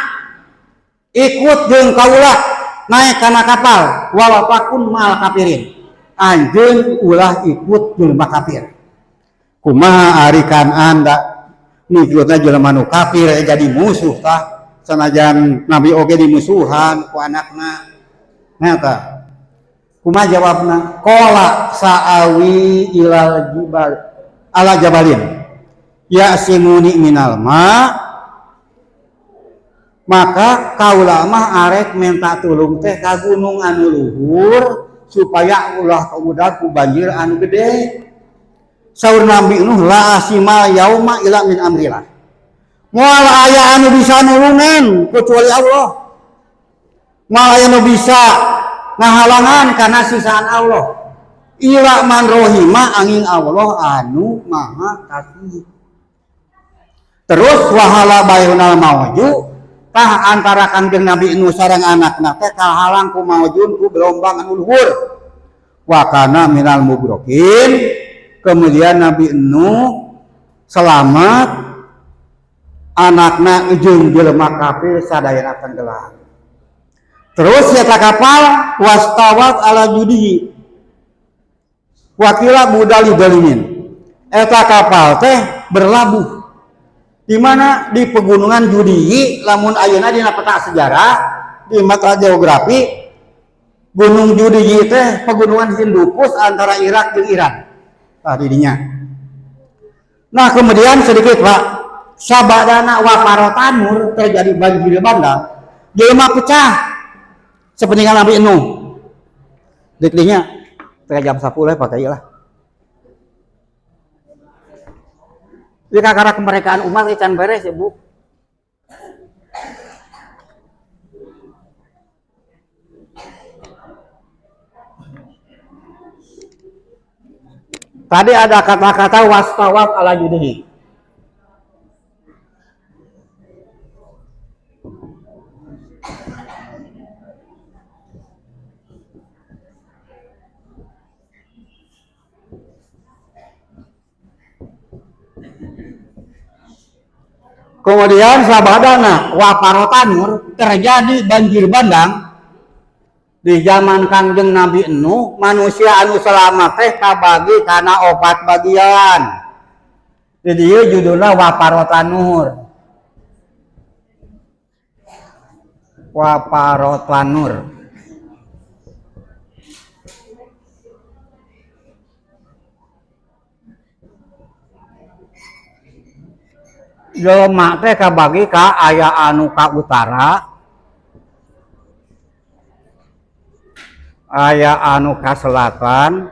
Ikut jeung kaulah naik kana kapal walapakun mal kafirin. Anjeun ulah ikut jelema kafir. Kumaha ari Kanaan da ngikutna jelema nu kafir jadi musuh tah sanajan Nabi oge dimusuhan ku anakna. Nyata. Kumaha jawabna? Qala sa'awi ilal jibal ala jabalin. Ya simuni minal ma, maka kaula mah arek minta tulung teh ka gunung anu luhur supaya ulah kemudak ku banjir anu gede. Saur Nabi Nuh la asimal yauma ila min amrillah. Moal aya anu bisa nulungan kecuali Allah. Moal aya anu bisa ngahalangan kana sisaan Allah. Ila man rohima angin Allah anu maha kasih. Terus wahala bayunal mauju tah antara kanjeng Nabi Nuh sareng anakna teh kahalang ku maujun ku gelombang anu luhur. Wa kana minal mubrokin. Kemudian Nabi Nuh selamat, anakna jeung jelema kafir sadayana tenggelam. Terus eta kapal wastawat ala judihi. Wakila budali dalimin. Eta kapal teh berlabuh di mana di pegunungan Judihi, lamun ayeuna dina peta sejarah di mata geografi Gunung Judihi teh pegunungan Hindukus antara Irak jeung Iran. Didinya. Nah kemudian sedikit Pak, sabadana wa farotanur terjadi banjir bandang, jelema pecah sepeninggal Nabi Nuh. Diklinya teh jam 10 pakai lah. Di kakara kemerdekaan umat can beres ya Bu. Tadi ada kata-kata wastawat ala judihi. Kemudian sabadana wa farotanur terjadi banjir bandang di zaman Kangjeng Nabi Nuh. Manusia anu selamat teh kabagi kana 4 bagian. Jadi ieu judulna wa farotanur. Wa farotanur. Jelema teh kabagi ka aya anu ka utara, aya anu ka selatan,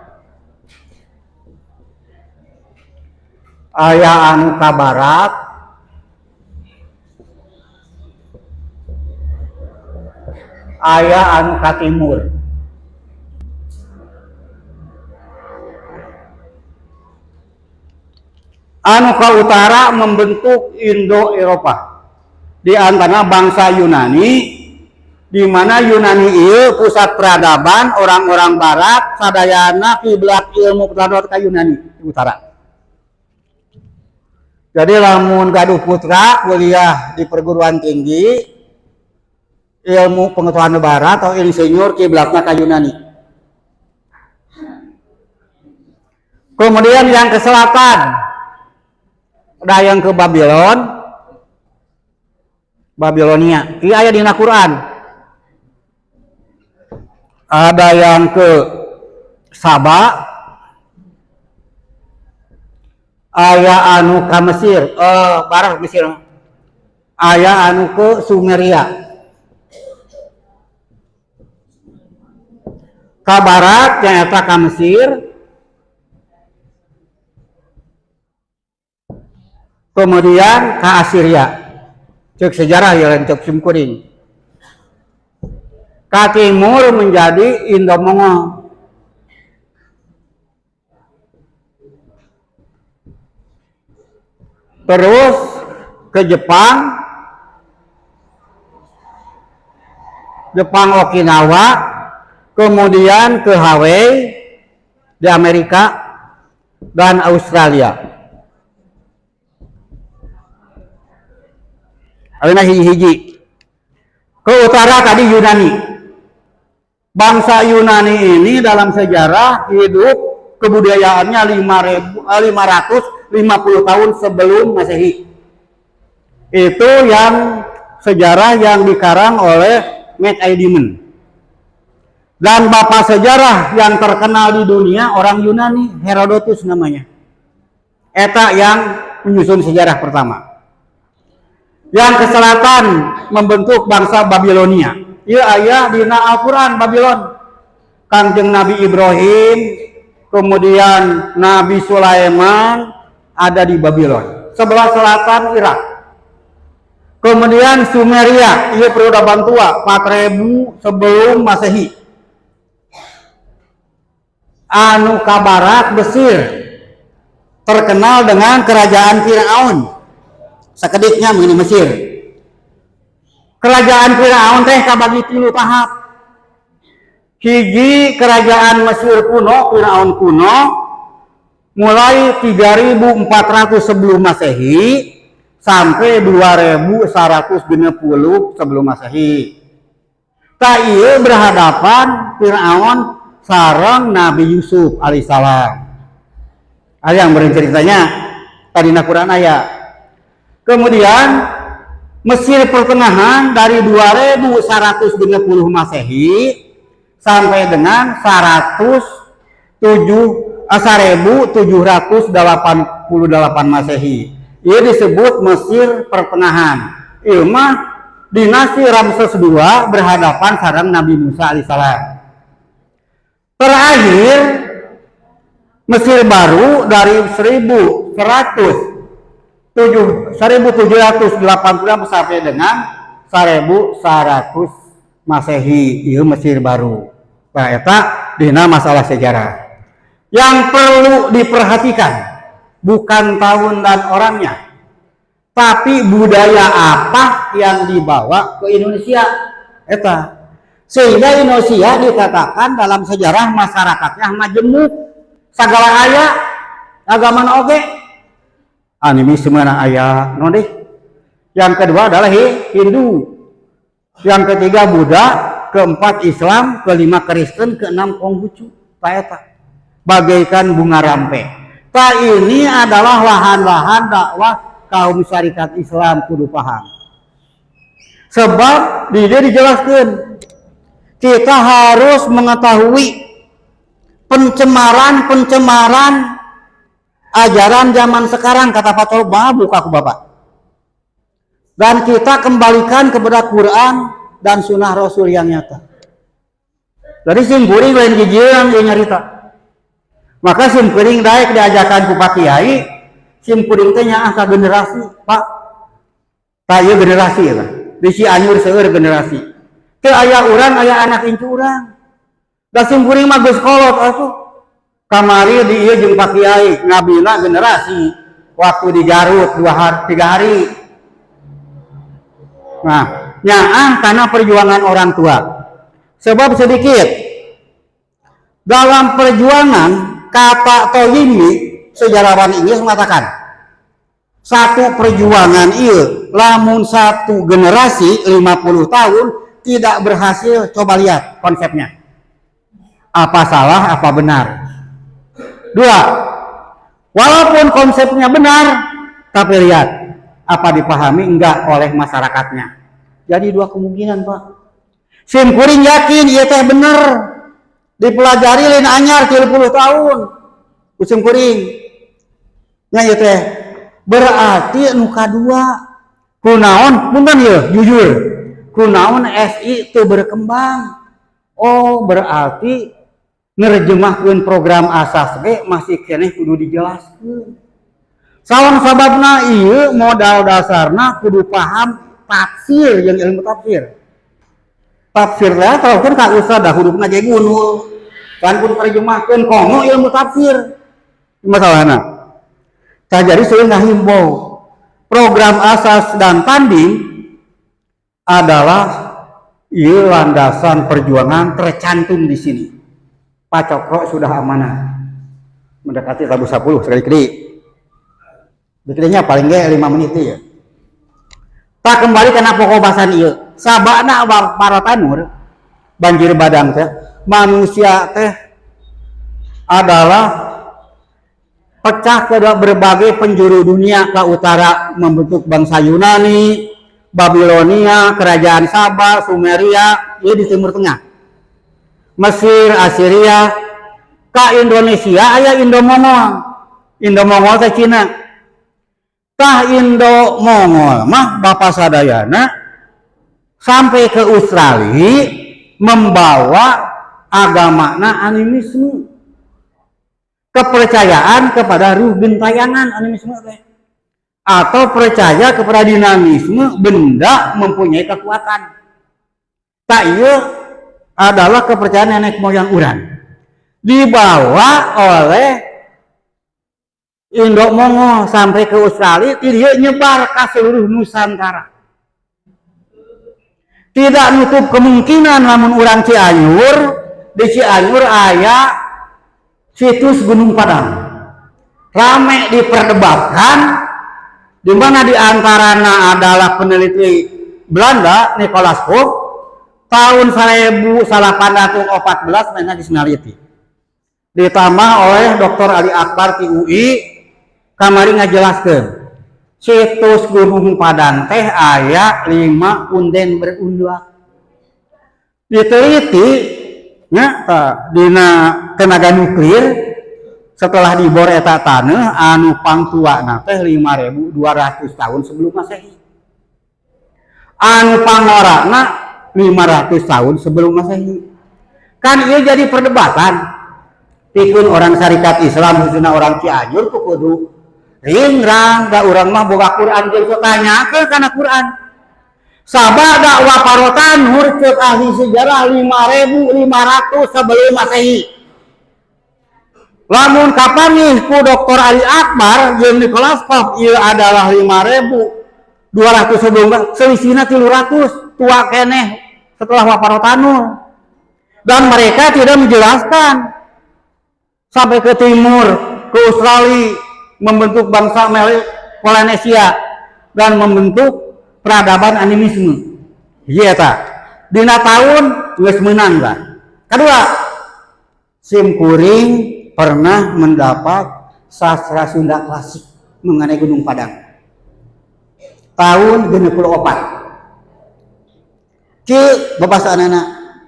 aya anu ka barat, aya anu ka timur. Anu ka utara membentuk Indo-Eropa. Di antara bangsa Yunani, di mana Yunani ieu pusat peradaban orang-orang barat sadayana kiblat ilmu pengetahuan ka Yunani di utara. Jadi lamun gaduh putra kuliah di perguruan tinggi ilmu pengetahuan barat atau insinyur kiblatna ka Yunani. Kemudian yang ke selatan ada yang ke Babilonia. Ini aya dina Quran. Ada yang ke Saba, aya anu ka Mesir, barat Mesir. Aya anu ke Sumeria. Ka barat yang eta ka Mesir. kemudian ke Assyria. Cek sejarah ya lain cek simkuring. Ke timur menjadi Indo-Mongol. Terus ke Jepang, Okinawa, kemudian ke Hawaii di Amerika dan Australia. Alina hiji-hiji. Ke utara tadi Yunani. Bangsa Yunani ini dalam sejarah hidup kebudayaannya 550 tahun sebelum Masehi. Itu yang sejarah yang dikarang oleh Matt Eidman. Dan bapak sejarah yang terkenal di dunia orang Yunani, Herodotus namanya. Eta yang menyusun sejarah pertama. Yang ke selatan membentuk bangsa Babilonia. Ieu aya dina Al-Qur'an Babilon. Kanjeng Nabi Ibrahim, kemudian Nabi Sulaiman ada di Babilon. Sebelah selatan Irak. Kemudian Sumeria, ieu periode Bantua 4000 sebelum Masehi. Anu ka barat Mesir terkenal dengan kerajaan Firaun. Sakediknya mengenai Mesir. Kerajaan Firaun teh kabagi 3 tahap. Hiji kerajaan Mesir kuno, Firaun kuno, mulai 3400 sebelum Masehi sampai 2160 sebelum Masehi. Ta ieu berhadapan Firaun sareng Nabi Yusuf alaihissalam. Ada yang berceritanya tadi na Quran aya. Kemudian Mesir pertengahan dari 2130 Masehi sampai dengan 1788 Masehi. Ini disebut Mesir pertengahan. Ieu mah dinasti Ramses II berhadapan sareng Nabi Musa alaihissalam. Terakhir Mesir baru dari 1780 sampai dengan 1100 Masehi. Ieu Mesir baru. Nah, eta dina masalah sejarah. Yang perlu diperhatikan bukan tahun dan orangnya, tapi budaya apa yang dibawa ke Indonesia. Eta sehingga Indonesia dikatakan dalam sejarah masyarakatnya majemuk, segala aya agama oge animisme na aya no deh. Yang kedua adalah Hindu, yang ketiga Buddha, keempat Islam, kelima Kristen, keenam Konghucu. Taeta bagaikan bunga rampe. Ta ini adalah lahan-lahan dakwah kaum syarikat Islam kudu paham. Sebab dia dijelaskan kita harus mengetahui pencemaran ajaran zaman sekarang, kata Pak Coba buka ke Bapak. Dan kita kembalikan kepada Quran dan sunnah Rasul yang nyata. Jadi simkuring lain gijiran dia nyarita. Maka simkuring daek diajakan ku Pak Kiai, simkuring teh nyaah ka generasi, Pak. Ta ieu generasi ya. Di Cianjur seueur generasi. Teu aya urang aya anak incu urang. Da simkuring mah geus kolot atuh. Kamari di ieu jeung Pak Kiai, ngabina generasi. Waktu di Garut 3 hari. Nah, nyaah karena perjuangan orang tua. Sebab sedikit dalam perjuangan kata Toyimi, sejarawan Inggris mengatakan satu perjuangan ieu lamun satu generasi 50 tahun tidak berhasil, coba lihat konsepnya. Apa salah, apa benar? 2. Walaupun konsepnya benar, tapi lihat apa dipahami enggak oleh masyarakatnya. Jadi 2 kemungkinan, Pak. Simkuring yakin ieu teh bener. Dipelajari lain anyar 30 tahun. Simkuring. Nya ieu teh berarti nu kadua kunaon punten ieu jujur. Kunaon SI teu berkembang. Oh, berarti nerjemahkeun program asas ge masih keneh kudu dijelaskeun. Sawan sababna ieu modal dasarna kudu paham tafsir jeung ilmu tafsir. Tafsir teh tolong ka usah dah hurufna ge gunul. Kan pun terjemahkeun komo ilmu tafsir. Masalahna. Tah jadi seueur ngahimbau. Program asas dan tanding adalah ieu landasan perjuangan tercantum di sini. Pak Cokro sudah amanah. Mendekati tabu 10 sekali-kali. Bikinnya paling gak 5 menit ya. Tak kembali karena pokok bahasan iya. Sabana para tanur banjir badang teh manusia teh adalah pecah ke berbagai penjuru dunia. Ke utara membentuk bangsa Yunani, Babilonia, kerajaan Sabah, Sumeria, ya di Timur Tengah. Mesir, Assyria, ke Indonesia aya Indo-Mongol. Indo-Mongol teh Cina. Tah Indo-Mongol mah Bapak sadayana sampai ke Australia membawa agamana animisme, kepercayaan kepada ruh gentayangan animisme teh, atau percaya kepada dinamisme benda mempunyai kekuatan. Tak iya adalah kepercayaan nenek moyang urang dibawa oleh Indo-Mongol sampai ke Australia, dia nyebar ke seluruh Nusantara. Tidak nutup kemungkinan namun orang Cianjur, di Cianjur aya situs Gunung Padang. Rame diperdebatkan, di mana diantaranya adalah peneliti Belanda Nicholas Koch tahun 1814 meneliti. Ditambah oleh Dr. Ali Akbar di UI. Kamari ngajelaskeun situs Gunung Padang teh aya 5 punden berundak. Diteliti nya dina tenaga nuklir setelah dibor eta taneuh anu pangtuana teh 5.200 tahun sebelum Masehi. Anu pangorana 500 tahun sebelum Masehi. Kan ieu jadi perdebatan. Pikeun orang syarikat Islam khususna orang Cianjur kudu ringrang da urang mah boga Quran jeung sok tanyakeun kana Quran. Sabab dakwah parotan hurceuk ahli sejarah 5.500 sebelum Masehi. Lamun kapangi ku Dr. Ali Akbar jeung Nicholas Koch ieu adalah 5.200 sebelum selisihna 300 tua keneh setelah waparotanul. Dan mereka tidak menjelaskan sampai ke timur, ke Australia, membentuk bangsa Melanesia dan membentuk peradaban animisme. Iya tak? Dina tahun geus meunang tak? Kedua, Sim Kuring pernah mendapat sastra Sunda klasik mengenai Gunung Padang. Tahun 64. Ki babasaanana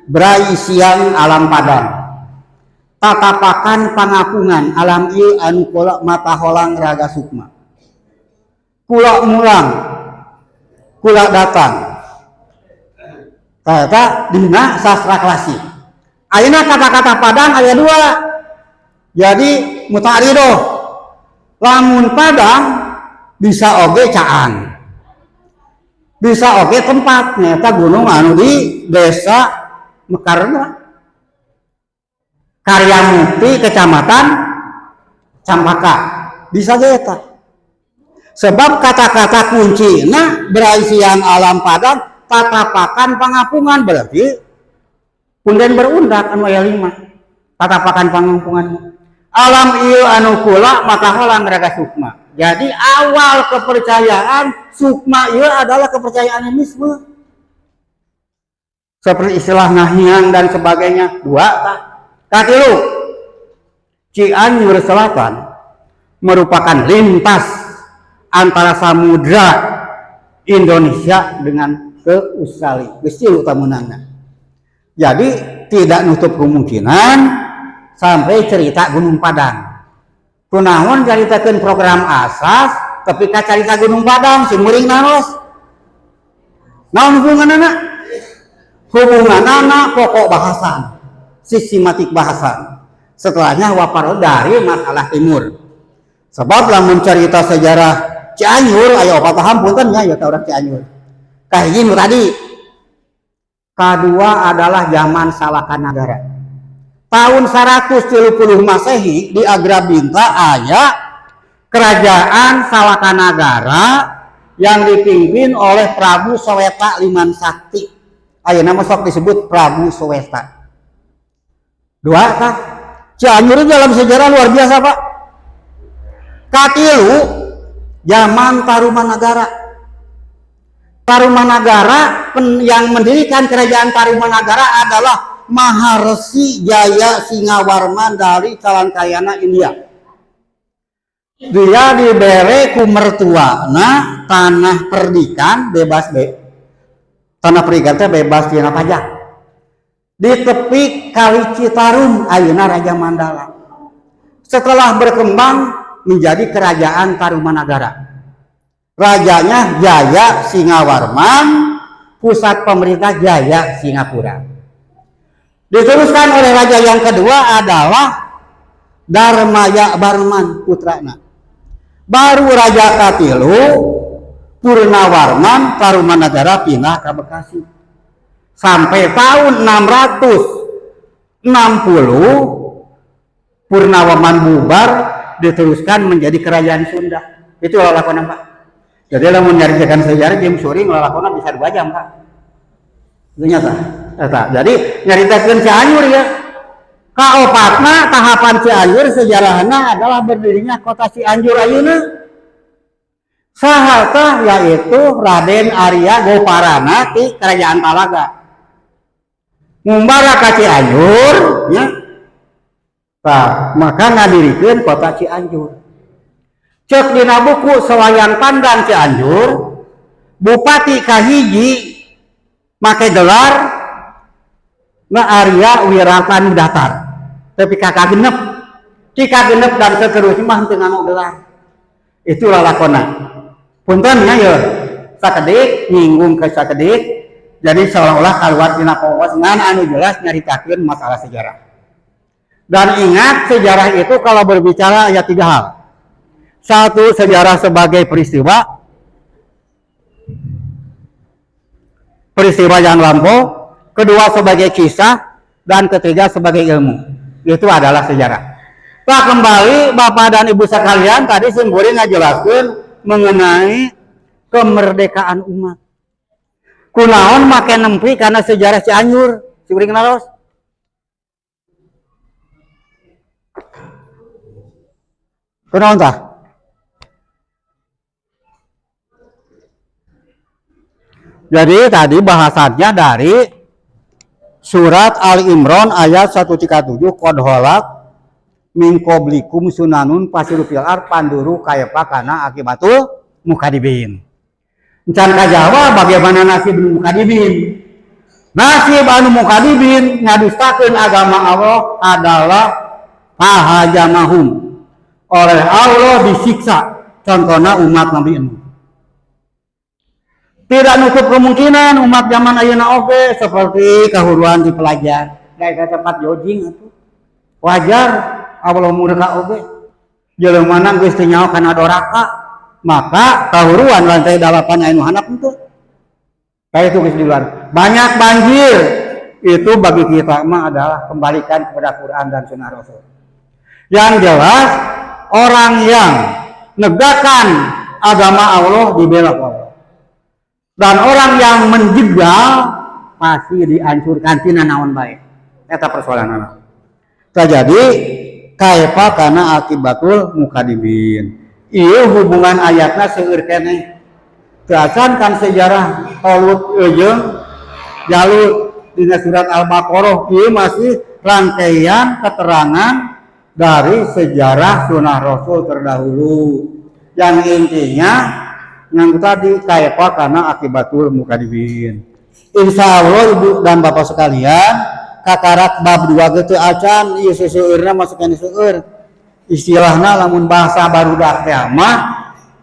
Brai Siang Alam Padang. Tatapakan pangapungan alam ieu anu kula mata holang raga sukma. Kula mulang, kula datang. Tata dina sastra klasik. Ayeuna kata-kata Padang aya 2. Jadi muta'aridoh. Lamun Padang bisa oge caan. Bisa oge tempat nyata gunung anu di desa Mekarna. Karyamukti Kecamatan Campaka bisa eta. Sebab kata-kata kunci nah Beraisian Alam Padang tatapakan pangapungan berarti punden berundak anu aya 5 tatapakan pangapungan alam ieu anu kula maka holang raga sukma. Jadi awal kepercayaan sukma ieu adalah kepercayaan animisme seperti istilah ngahiang dan sebagainya. 2 tah. Katilu, Cianjur Selatan merupakan lintas antara samudra Indonesia dengan ke Australia. Geus utamunana. Jadi tidak nutup kemungkinan sampai cerita Gunung Padang. Kunaon caritakeun program asas tapi ka carita Gunung Padang simuring naros. Naon hubunganana? Hubunganana pokok bahasan. Sistematik bahasan. Setelahnya waparo dari masalah timur. Sebab lamun cerita sejarah Cianjur ayo apa paham punten nya ya orang Cianjur. Kahiji tadi. Kedua adalah zaman Salakanagara. Tahun 130 Masehi di Agrabinta aya kerajaan Salakanagara yang dipimpin oleh Prabu Soweta Liman Sakti. Ayeuna nama sok disebut Prabu Soweta. Dua kah? Cianjur dalam sejarah luar biasa, Pak. Katilu zaman Tarumanagara. Tarumanagara yang mendirikan kerajaan Tarumanagara adalah Maharesi Jaya Singawarman dari Calangkayana India. Dia diberi ku mertuana tanah perdikan bebas tanah perdikan bebas tina pajak. Di tepi Kali Citarum ayeuna Raja Mandala. Setelah berkembang menjadi kerajaan Tarumanagara. Rajanya Jaya Singawarman, pusat pemerintah Jaya Singapura. Diteruskan oleh raja yang kedua adalah Dharmaya Barman putrana. Baru Raja katilu Purnawarman Tarumanagara pindah ke Bekasi. Sampai tahun 660 Purnawarman bubar diteruskan menjadi kerajaan Sunda. Itu lalakonan, Pak. Jadi lamun nyaritakeun sejarah jam sore ngelakona bisa 2 jam, Pak. Itu nyata. Jadi nyaritakeun Cianjur ya. Kaopatna tahapan Cianjur sejarahna adalah berdirinya kota Cianjur ayeuna. Saha tah yaitu Raden Arya Goparana ti Kerajaan Talaga. Ngumbara ka Cianjur nya. Tah, maka ngadirikeun kota Cianjur. Cek dina buku Sewayang Pandang Cianjur, Bupati kahiji make gelar na Arya Wiratan Datar. Tapi kakak genep, cika genep dan seterusnya mah teu nganu gelar. Itu lalakona. Punten nya ye, sakedik nyinggung ke sakedik, jadi seolah-olah kaluar tina pongos ngan anu jelas nyaritakeun masalah sejarah. Dan ingat sejarah itu kalau berbicara ya 3 hal. Satu, sejarah sebagai peristiwa yang lampau. Kedua, sebagai kisah. Dan ketiga, sebagai ilmu. Itu adalah sejarah. Nah, kembali Bapak dan Ibu sekalian, tadi Semburi ngajelaskan mengenai kemerdekaan umat. Kunaon make nempi karena sejarah Cianjur. Semburi kenalos? Kunaon tah? Jadi tadi bahasannya dari surat Ali Imran ayat 137 qad holak min qablikum sunanun fasiru fil ard panduru kayfa kana akibatul mukadibin. Encan kajawa bagaimana nasib mukadibin. Nasib anu mukadibin ngadustakeun agama Allah adalah fahajamahum. Oleh Allah disiksa. Contohnya umat Nabi Nuh. Tidak nutup kemungkinan umat zaman ayeuna oge seperti kahuruan di pelajar kayak tempat jogging atuh. Wajar Allah murka oge. Jelema na geus teu nyaho kana doraka, maka kahuruan lantai 8 anu handap henteu. Kayak itu geus di luar. Banyak banjir. Itu bagi kita mah adalah kembalikan kepada Quran dan Sunnah Rasul. Yang jelas orang yang negakkan agama Allah dibela Allah. Dan orang yang menjegal pasti dihancurkan tina naon baik. Eta persoalan anak. Jadi kaifa kana akibatul mukadibin. Ieu hubungan ayatna seueur keneh. Teuacan kan sejarah Talut jeung Jalut dina surat Al-Baqarah ieu masih rangkaian keterangan dari sejarah Sunnah Rasul terdahulu. Yang intinya yang tadi kaifa kana akibatul mukadibin. Insya Allah Ibu dan Bapak sekalian, kakarak bab 2 gitu acan ieu seueurna masukkan seueur. Istilahna lamun bahasa barudak teh mah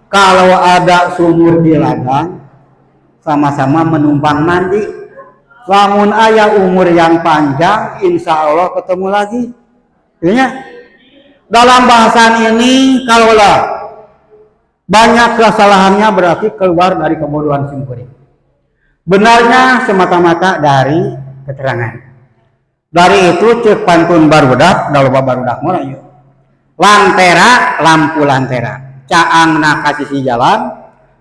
kalau ada sumur di ladang sama-sama menumpang mandi. Lamun aya umur yang panjang insya Allah ketemu lagi. Iya. Dalam bahasan ini kalaulah banyak kesalahannya berarti keluar dari kebodohan simkuring. Benarnya semata-mata dari keterangan. Dari itu cek pantun barudak, daloba barudak mah ieu. Lantera lampu lantera, caangna kasisi jalan,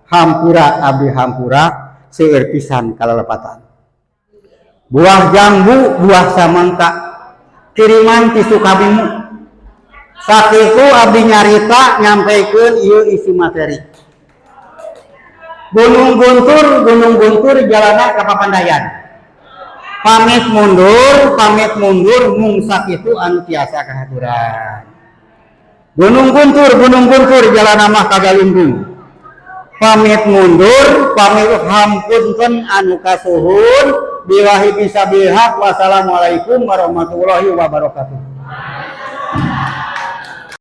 hampura abdi hampura, seueur pisan kalelepatan. Buah jambu, buah samangka, kiriman ti Sukabimu. Sakitu abdi nyarita nyampaikeun ieu isi materi. Gunung Guntur jalana ka Papandayan. Pamit mundur mung sakitu anu tiasa kahaturan. Gunung Guntur jalana mah ka Galunggung. Pamit mundur, pamit hampunten anu kasuhun, billahi fisabilillah. Wassalamualaikum warahmatullahi wabarakatuh.